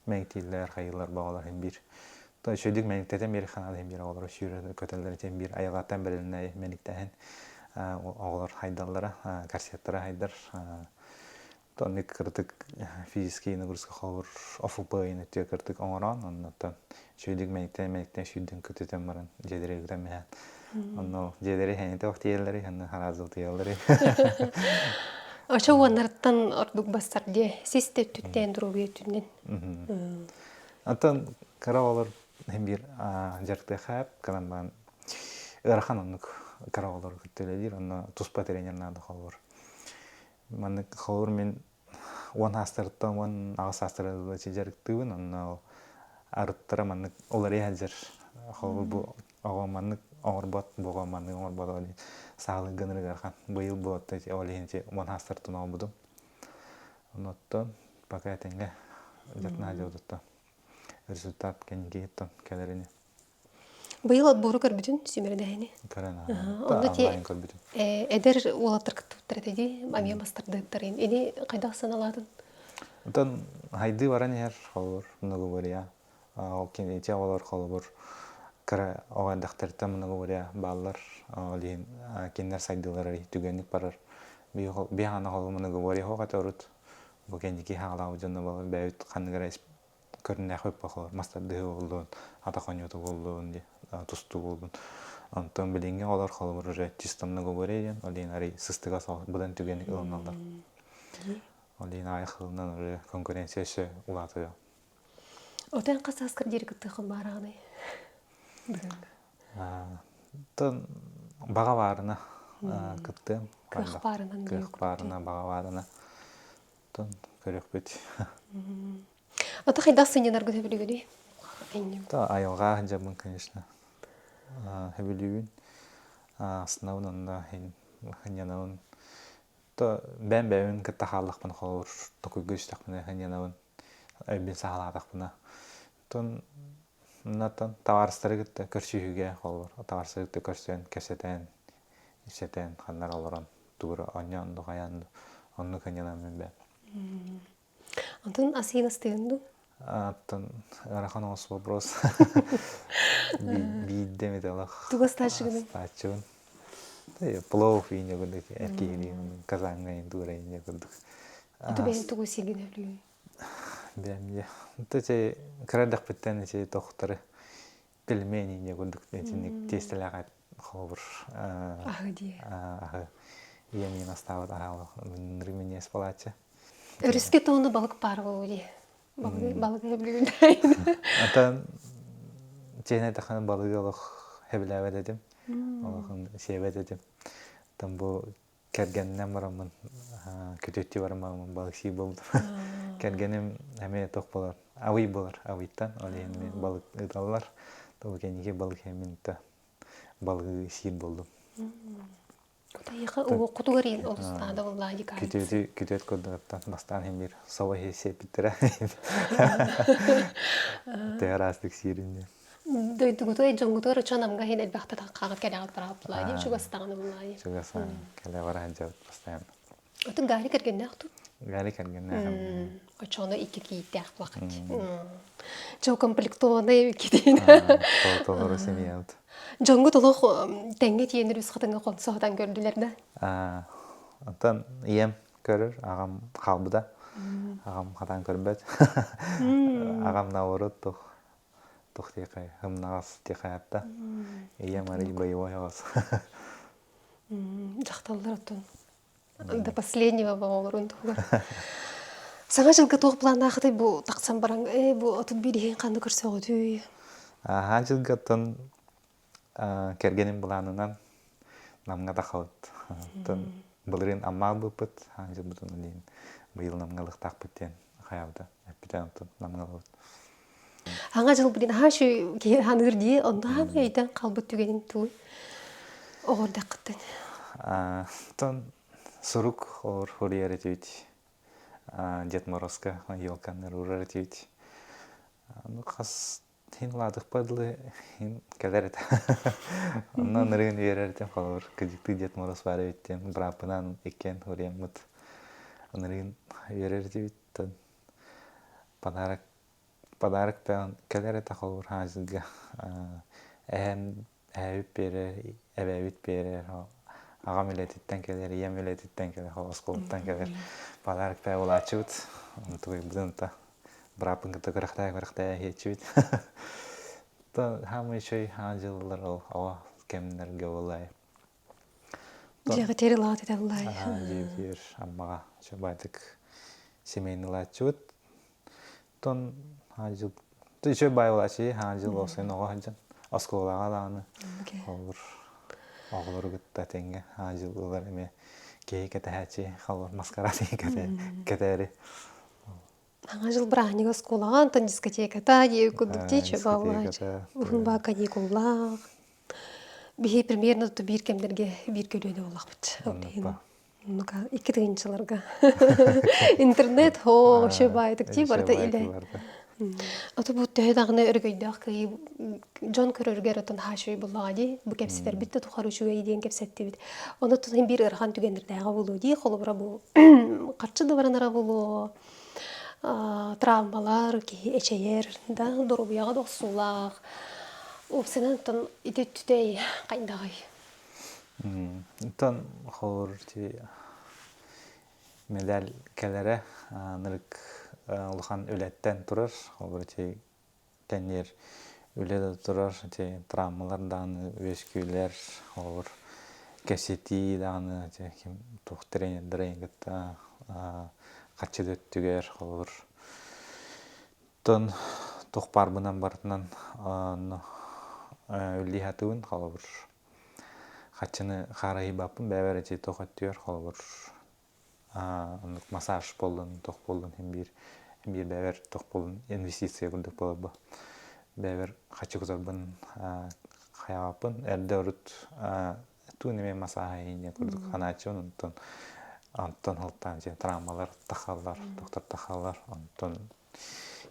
мәңтейлер, қайылар бағалар хем бір. Шөйдік мәңтетен бері қанады хем бір оғылар шүйірі көтелер тен бір аяғаттан біріліне мәңтетен оғылар хайдалары, корсеттары хайдар. Тонник кырдык физический нагрузка хавыр офупайын өте кырдык оңыран. Оннаттан шөйдік мәңтен шүйден көтетен барын жедері күтен мәйін. Онны жедері хәнеті оқты елдері, хәнді харазылты елдері. Аша уаннарттан ордук бастар де, сесте түттен дұруғы түнден. Антон кара олар хем бір жарқты қап, канан баған ырахан оннық кара олар күттеледер, онны туспа тренернады қалуыр. Манны қалуыр мен он астырттан, он ағыс астырды жарықтығын, онны арыттыра манны олар ехәджер. Қалуыр бұл оға манны оңырбат, бұға манны оңырбат олай сағылы гыныры қарқан. Бұйыл бұлатты олайынче он астырттан ол бұдым. Оныттан, бақа әтенге жартына жаудытты. Результат кәнеге еттен кәлеріне. Бұйыл отбору көрбітін сүмердәйіне? Көрін, онлайн көрбітін. Әдер олаттыр күттіптір әтеді, әме бастырдықтырын. Әне қайдақ саналадың? Онтан хайды баран ер қалыр, мұнығы бөрия. Ол кенете олар қалыр. Кәрі оғандақтырды мұнығы бөрия балылар. Олейін кенлер сайдылары түгенік барыр. Бейхана қалыр мұнығы бөрия хоғат өріт. Бұл кенеке хағалау жонны балыр. Бәйіт қанығыра көрінді әқөп бақылар. Мастардығы болуын, атақанеті болуын, тұсты болуын. Онтан білінге олар қалыр уже чисто мұнығы бөрия. Олейін әрі сыстыға сал, бұдан түгенік ұлыналар. Олейін айқылынан уже конкуренция үші ұлаты. Отан қасы асқыр дергітті қым барағыны? Баға барына күтті. Көх барынан Көх барына, баға барына. Көрек бөт. Ота қайдақ сыненар күті білігіді? Айылға жабын, конечно. Хөбілуін. Сынауын онда хынянауын. Бән-бәуін күтті қалықпын қолыр. Тұқы көштіқпіні хынянауын. Өйбін сағаладықпіні. Товарыстары күтті көрші үйге қолыр. Товарыстары күтті көрсетен işeten kanlar olaran tuğra anyandı kayandı. Onu kanyanan men ben. Антон асин астыынду. Аттан рахан ос вопрос. Бидде металах. Туга стачыгын. Стачун. Плов ине гудык эркеги казанга индура ине гудык. Анту бен тугу сигин эблү. Бемде. Тете крадак биттен эти тохтары пельмени ине гудык этиник тестелага ховр. Ахыди. Еми настават арал нримене спалача. Өрүскө тоону балык бар болуди. Балык эблү. Ата чейне тахан балыгылык хеблеве дедим. Олахын севе дедим. Там бу кергеннен барамын. Көтөттү барамын балык сий болду. Кергеним эме ток болар. Авый болар. Авыйттан ал эми балык ыталлар. Табы кенеге балык эминте балык сий болду. Кутайга кутугарин олстада буллади кай. Күтөт көдөттөн бастан эми бир сова хесе битире. Терастык сиринде. Дойдугутой жоңгутор чанамга хин элбахта кагып келегат барап буллади. Чугастаганы буллади. Чугасан келе баран жабыт постоянно. Отун гали кергенде акту. Гали кергенне. Очоно икки кийте вакыт. Жо комплектованный кидин. Толтору семьят. Жоңгут олох теңге тиенер үз хатынга консодан көрдүлөр да. Антан ием көрөр, агам халбыда. Агам хатан көрбөт. Агам наворот тох текай, хымнагас текаятта. Ием ари боевой агас. Жакталлар отун. До последнего болорун тугар. Саңа жылгы тох план ахты бу таксам бараң, бу отун бирин канды көрсөгө түй. Ханчылга тон кергеним буланынан намга тахалт. Тон булрин аммал бупыт, ханчыл бутун лин. Быйыл намгалык такпыттен хаябда. Эпитен тон намгалык. Аңа жыл бирин хашы ханыр ди, онда айдан калбыт түгенин туй. Огорда кыттын. Тон сурук ор хорьеретит. Дед Морозка елканыр ураретит. Ну хас хин ладык падлы хин келерет. Оннан нырын верертем халыр. Кыдыкты Дед Мороз бар эттен брапынан экен хорьеммыт. Нырын верертит. Подарок пен келерет халыр хазыга. Әйіп берер, әбәйбіт берер, ағам өлетіттен келер, ем өлетіттен келер, осколыттан келер. Подарок пәй ол ачывыд, тұғый бұдын-та бірапын күті күріқтай хетчівыд. Хамы үшөй жылылар ол ава кемінерге олай. Жағы тері лағат еді олай. Жер аммаға байтық семейні лачывыд. Тон жыл, үшөй бай олачы, жыл осыйын оға жан. Осколаға дағаны олыр оғылыр күтті тәңге жыл олар әме кей кәті әчі қалыр маскарасы кәтәрі. Аңа жыл бірағынег осколаға антон дискотеката дей күдік дейчі бауылач. Ұғын ба кәдек олақ. Бейі примерно тұты бір кемдерге бір көлөне олақ бұд. Нука, икі тығыншыларға. Интернет хошы байтық дей барды илі. Аты бу тәһәдәгне өргөйдәк кый жон көрөргә ратан хашый буллагы бу кепсетер битте тухаручуга иден кепсетти бит. Аны тын бир ырхан түгендердәге булу ди, холобра бу качы да баранара булу. Травмалар ки эчәер да дорубяга досулак. Опсенен тын ите түтәй кайдагы. Тан хор ти медаль келере нырык улхан өлеттен турар, олбырти кенер өледі турар, травмалар дағаны өскүйлер, олбыр кәсети дағаны туқ тренер-дрейнгітті қатшы дөттігер, олбыр тон туқ барбынан бартынан өлі хатуын, олбыр қатшыны қарайы бапын бәбәрі туқ өттігер, олбыр массаж болдun, тоқ болдun, bir bäber toq bolun investisiya gulduk bolaba. Bäber haçı guzarbın hayapın elde urut tu neme masahinya kurduk hanaçı ondan Anton halttan travmalar, tahallar, doktor tahallar, Anton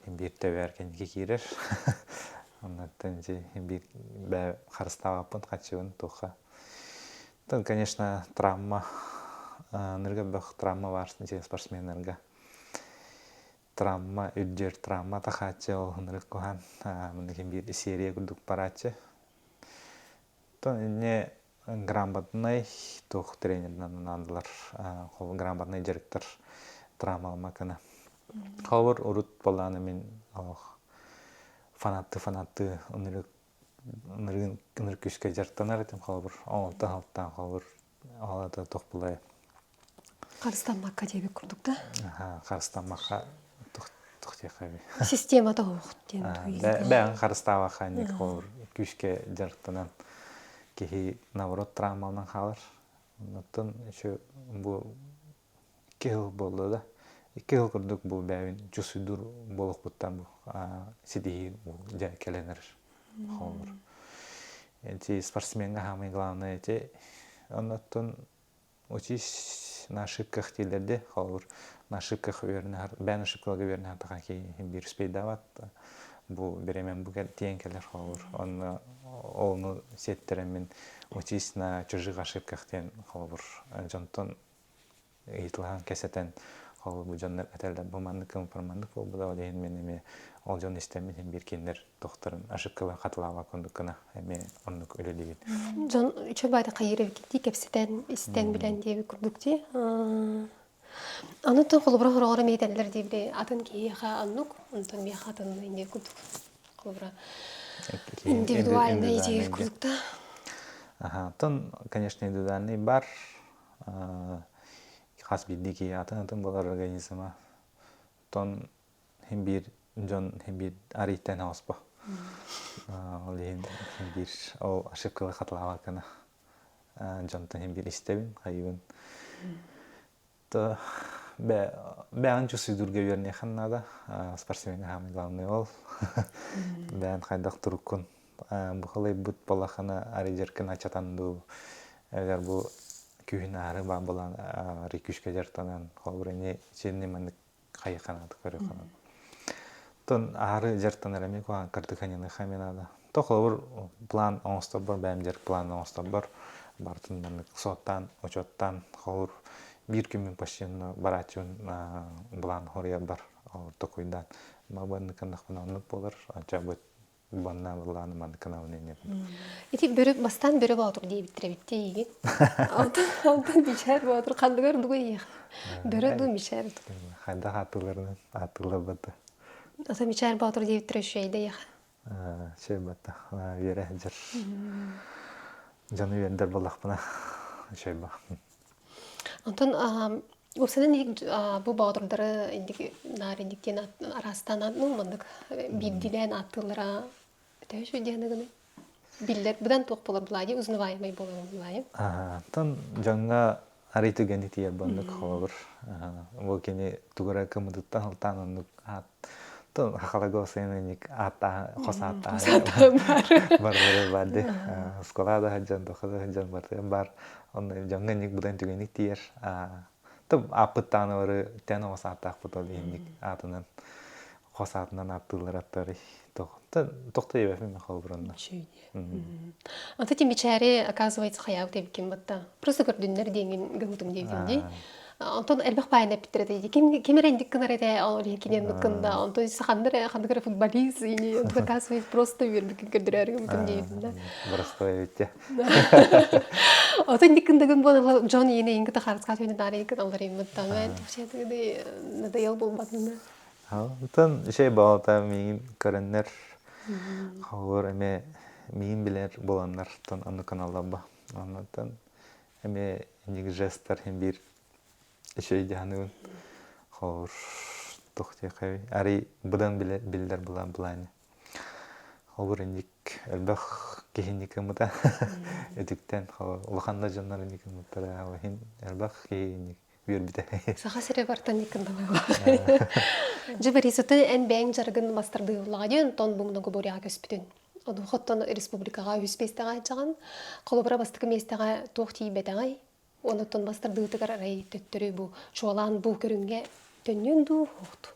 bir teverken girer. Ondan bir bä qarıstavapın haçın toqa. Тон, конечно, травма. Нырга бах травма бар спортсменерга. Травма, үддер травма тахачы ол нырык кохан. Мындакин бир серия курдук барачы. Тон не грамотный тух тренерден андылар. Хол грамотный директор травма алмакана. Холбор урут боланы мен фанатты нырык күшкө жартанар этим холбор. Олта халтан холбор алата тох булай. Карыстанмакка дебек курдук да. Карыстанмакка тох текеби. Система да угут ден. Бәң карыстабакка ник холбор күшкө жартанан кихи наоборот травмалдан калыр. Онтон еще бу 2 жыл болду да. 2 жыл курдук бул бәбин жусудур болук буттан бу сидии жа келенер холбор. Эти спортсменга самое главное эти онтон учись на ошибках тилерде холбор. На ошибках вернер, бән ошибкаларга вернер таки бир спейдават. Бу беремен бу тиен келер холбор. Оны сеттеремен учись на чужих ошибках тен холбор. Жонтон ыйтылган кесетен холбор бу жоннор этелдер бумандык компромандык болду да деген мен эме ол жон истемин бир киндер докторун ошибкалар катылаба кондуккана эме ондук өлөлүгүн. Жон чөбайда кайырып кетти кепсетен истен билен дебек курдук ти. Анын холбора хорогора мейденлер дебде атын кийха аннук онтон ми хатын инде курдук. Холбора индивидуальный дебек курдук да. Тон, конечно, индивидуальный бар. Хас биддики атын болар организма. Тон химбир жон химбир аритен ауспа. Ол химбир ол ошибкалар катылаба кана. Жонтон химбир истебин, кайыбын. То бән жусудурга верне ханнада спортсменга самый главный ол. Бән кайдак туруккун. Бу халай бут балахана ари жеркен ачатанду. Эгер бу күйін ары ба болан рикүшке жартанан холбурене ченне мандык кайыканат көрөканат. Тон ары жартанар эме куан кырдыканын хаменада. То холбур план оңсто бар, бәм жер план оңсто бар. Бартын мандык соттан, учоттан холбур бир күнүн пашыны барачун план хория бар. Токуйдан. Мабанны кандак бананып болар. Ачабыт банна буланы мандыкана унене. Ити бөрүп бастан бөрүп отур деп биттиребитти иги. Алтын бишер отур кандыгар дугуй. Бөрүп ду бишер. Хайда хатыларын атылабыты. Ата бишер отур деп биттиришейде я. Шебата вере жер. Жаны вендер болакпына. Шеба. Антон Усанын бу баатырдары индик нарындиктен арастан атның мындык биддилен аттылара төшө дегенегине биллер будан ток болор булай узнаваемый болор булай. Тон жаңга арыты генетия бандык холбор. Бу кени тугара кымдыттан алтанын ат. Тон халаго сененик ата хосата. Бар. Сколада хаджан дохада бар. Он жаңга ник будан түгенник тиер. Тып апыттаны бары тән осаттак бутол эник атынан хосатынан аттылар аттары токтой бәфем холбурунда. Антон Тимичари оказывается хаяу деп ким батта. Просто көрдүннөр деген гылтым дегенди. Антон элбек байна питтерди. Кемерендик кынарыда ал кинен нукында. Антон хандыр футболист и оказывается просто вербик көрдүрөр гылтым дегенди. Просто эти. Антон никындагын бона Джон ене инге тахарска төне дарый кын алар эмметтан. Мен тушеде надоел болбадым. Антон балта мин көрөннөр. Хавар эме мин билер боланнар тон аны каналлаба. Антон эме ник жестер хем бир жанын хавар тохте кай. Ари будан билер булан булан. Хавар ник элбах кехинники мыта эдиктен улаханда жаннары ники мыттара алахин элбах кехинник бирбите. Саха сере бартан никында байла. Жиберисуты эн бәң жаргын мастарды лаген тон бумногу боря көспүтүн. Оду хоттон республикага үспестега жаган колобра бастыгы местега тохти бетагай. Онотон мастарды тыгар рай төттөрү бу чуалан бу көрүнгө төннүндү хот.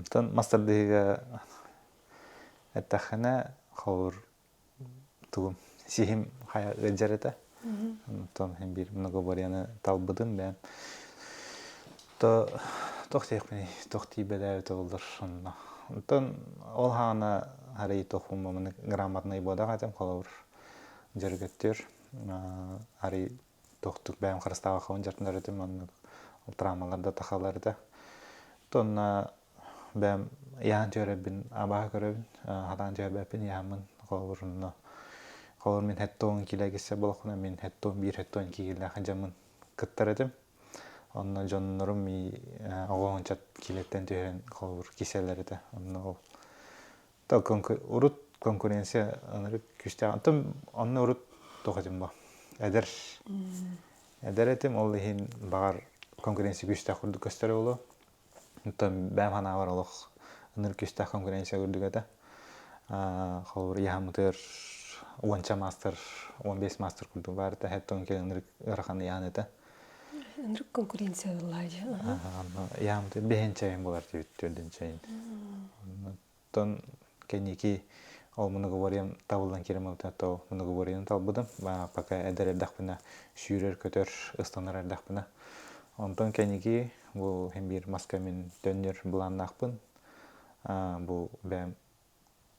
Тон мастардыга этахана хор тугум сихим хая жарата Онтон hem bir многоборьяны талбыдым бәм. То тохтехмени тохти бедәвет булдыр шунна. Онтон ол хана харый тохумманы грамотный бода гатым колор. Жергеттер харый тохтук бәм храстава хон жартындар этим аны травмаларда тахаларда. Тонна бәм ян жөрөбүн аба көрөбүн хадан жөрөбүн ямын колорунна. Колор мен хеттон килегесе болохуна мен хеттон бир хеттон кигиле хажамын кыттаратым. Онна жоннорум ми огончат килеттен төһөн колор киселерде. Онна ол. Та урут конкуренция аныры күстә. Антым онна урут тохатым ба. Эдеретим ол хин бар конкуренция күстә курду көстөрө боло. Антым бәм хана бар олох. Аныр күстә конкуренция курдугата. Колор ямтыр 10 мастер, 15 мастер курду бар да хеттон келенер раханы янета. Аныр конкуренция лайжа. Ямты бехенчайын болар деп төрдөн чайын. Тон кенеки ол муну говорим табылдан керем отато муну говорим талбыдым. Пока эдер дахпына шүрер көтөр ыстанар дахпына. Онтон кенеки бу hem bir маскамен дөннөр буланнакпын. Бу бем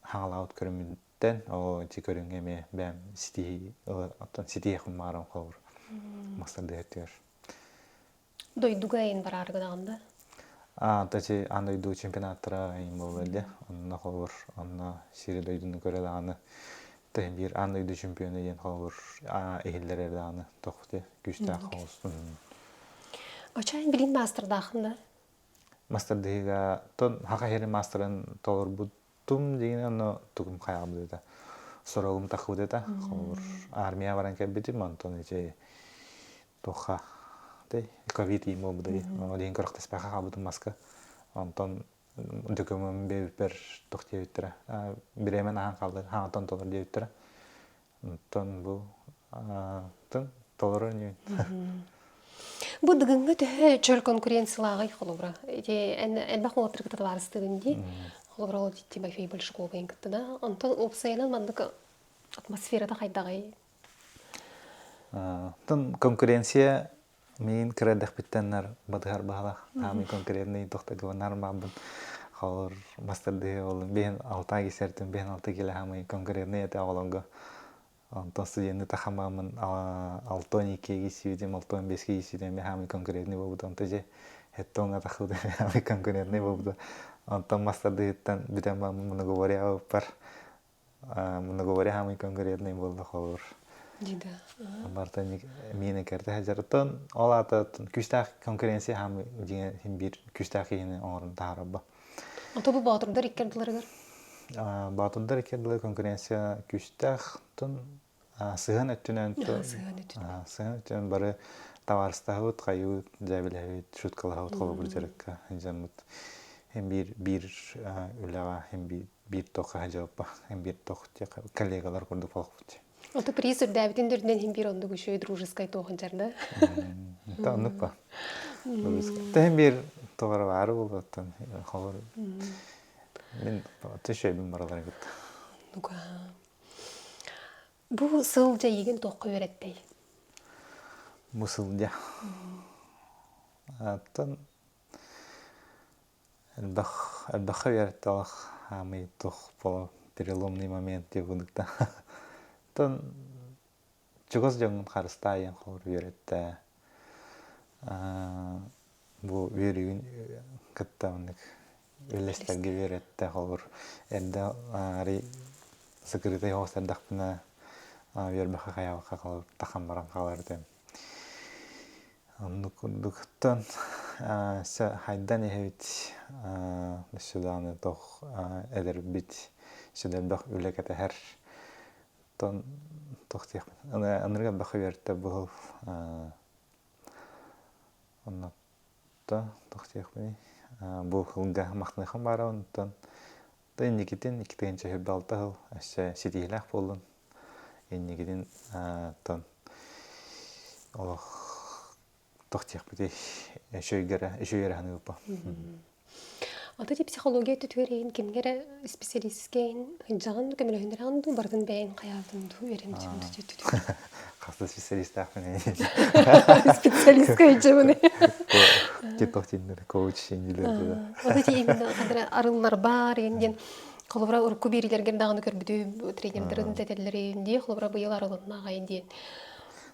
хаңалаут көрүмүндөн о тикөрүнгеме бем сити оттон сити хумарам колор. Мастарды этер. Дойдугайын бар аргыдагында. Тачи андойду чемпионаттара им болду. Онна колор, онна сири дойдуну көрө даганы. Тем бир андойду чемпиону ен колор, эхиллер даганы токте күчтө колос. Очайын билин мастер дагында. Мастардыга тон хакахери мастерын толор буттум деген аны тугум каябы да. Сорогум такыбы да. Колор армия баран кебити мантон эже тоха. Тэ ковид имо будай. Один корохтас баха хабытын маска. Антон документ бер тохте биттера. Биремен ахан калды. Хантон толор диптера. Антон бу тон толор не. Бу дыгынга тө чөл конкуренциялага холобра. Эн бак отыр кытта барыстыгынди. Холобра ол дитти бай больше колбайн кытта да. Антон опсайнан мандык атмосферада кайдагай. Тон конкуренция мен кредах биттеннер бадгар бала. Ами конкурентный тохта гонар мабын. Холор мастарды ол бен алта кесертим бен алта келе хамы конкурентный эте алонго. Антон студентны тахамамын алтонике гисидем алтон беске гисидем хамы конкурентный болду антеже хеттонга тахуды хамы конкурентный болду. Антон мастарды тан битен муну говоря пар муну говоря хамы конкурентный болду холор. Дида. Бартаник мене керте хажартон алата күстах конкуренция хамы деген бир күстах ени орун тарабы. Ото бу батырдар иккердилерге. Батырдар иккердилер конкуренция күстах тон сыгын өттүнөн сыгын өттүнөн бары товарстагыт кайыт жабилебит шуткалагыт коло бир жерекке жамыт hem bir үлага hem bir тока хажапа hem bir тохте коллегалар көрдүк болупчу. Ото призер Давидин дөрдөн hem bir онду күшөй дружеской тоханчарда. Таныкпа. Hem bir товар бар болуптан холор. Мен төшөйбүн баралар кет. Нуга. Бу сылжа еген токко береттей. Бу сылжа. Тан البخ يرتاح عمي تخ по переломный момент дегендикта. Тан чугас жон харстайын хор беретте. Бу верүүн каттамник элестеге беретте хор. Энде ари секретарь хостардахпына вербаха хаявка калып тахам баран каларды. Нукундуктан хайдан ehevit şudanı toh ederbit şudan bak ülkede her ton tohtiyak ana anırga bakıverdi bu anlattı tohtiyak beni bu hılga mahkeme var ondan da indikten ikitençe hübalta aşağı sitihlah bolun indikten ton oh tohtiyak beni şöyle hanıpa. Ата ти психология төтөрейин кимгере специалисткен хыжаган көмөлөндөрөндү бардын бэйин каялдым ду берем түтү. хасты специалистах менен Специалист көйчөмүн. киток тиндер коуч синдилер. Вот эти именно кадра арыллар бар энден холобра урку берилерге дагы көрбүдү тренерлердин тетелери инди холобра быйыл арылыннага инден.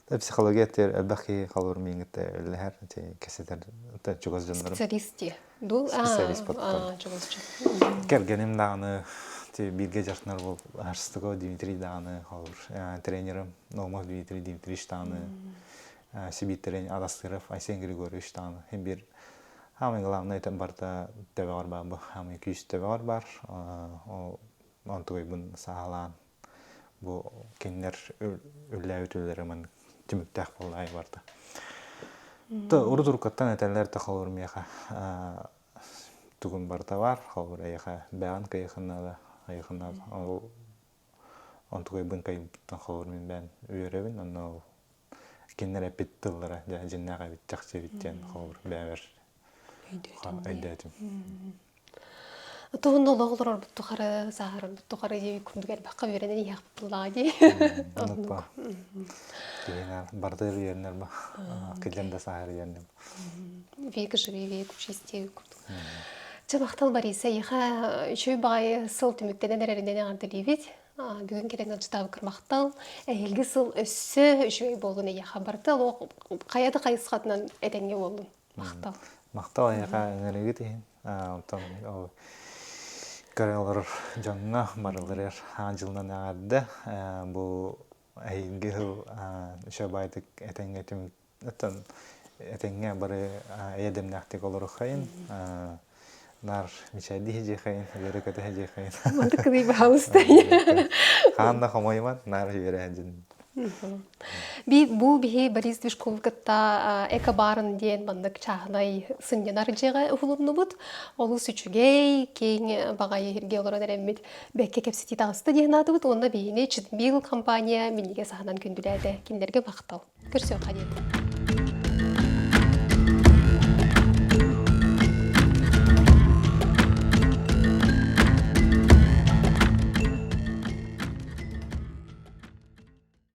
Психология тер бахи халур мингте лехер те кесетер та чугаз жандар. Специалисти. Ду Специалист подтан. чугузчу. Кергеним дагы те бирге жашнар бол Арстыго Дмитрий дагы халур тренерим Номов Дмитрий Дмитриевич дагы Сибит тренер Адастыров Айсен Григорьевич дагы hem bir hamı главное там барта тевар бар, hamı 200 тевар бар. Он той бун сагалан. Бу киндер үлләү төлләремен тимүктәх булай барда. Та урдуркаттан әтәләр та халыр мияха. Тугын барта бар, халыр аяха бәган кайхыннада, айхыннада. Он той бун кайбыттан халыр мен бән үйрәбен, аны киндер әпеттелләре, җиннәгә бит тәхсә биттән халыр бәвер. Айдәтим. Тугун ологлор буттухары сахар буттухары ди күндүгөр бакка беренен яктылады. Онукпа. Дегенер бардыр yerler ба. Килдемде сахар yerler. Веки живи, веки чисти курдук. Жабактал бариса яха чөй бай сыл түмүктенен эреринен ардылыбит. Бүгүн келен чытабы кырмактал, элги сыл өссө чөй болгон яха бартал, каяда кайсыкатынан этенге болдун. Мактал. Мактал яха энергия тиен. Там Карелар жаңна барылыр жылынан ағарды. Бұл әйінгі шабайдық әтенге бары әйедімні әқтек олар ұқайын. Нар мечайды хеже қайын, жері көті хеже қайын. Мандыр кыдый бағалыстай. Қағанда қомайман, нар жері әжін. Бу бихи Борис Движковкатта эка барын ден мандык чахнай сынянар жега ухулунну бут. Олу сүчүгей кең багай хирге олора деремит бекке кепсити тагысты ден аты бут. Онда бейне Читбил компания миниге саханан күндүләде. Киндерге бактал. Көрсө кадет.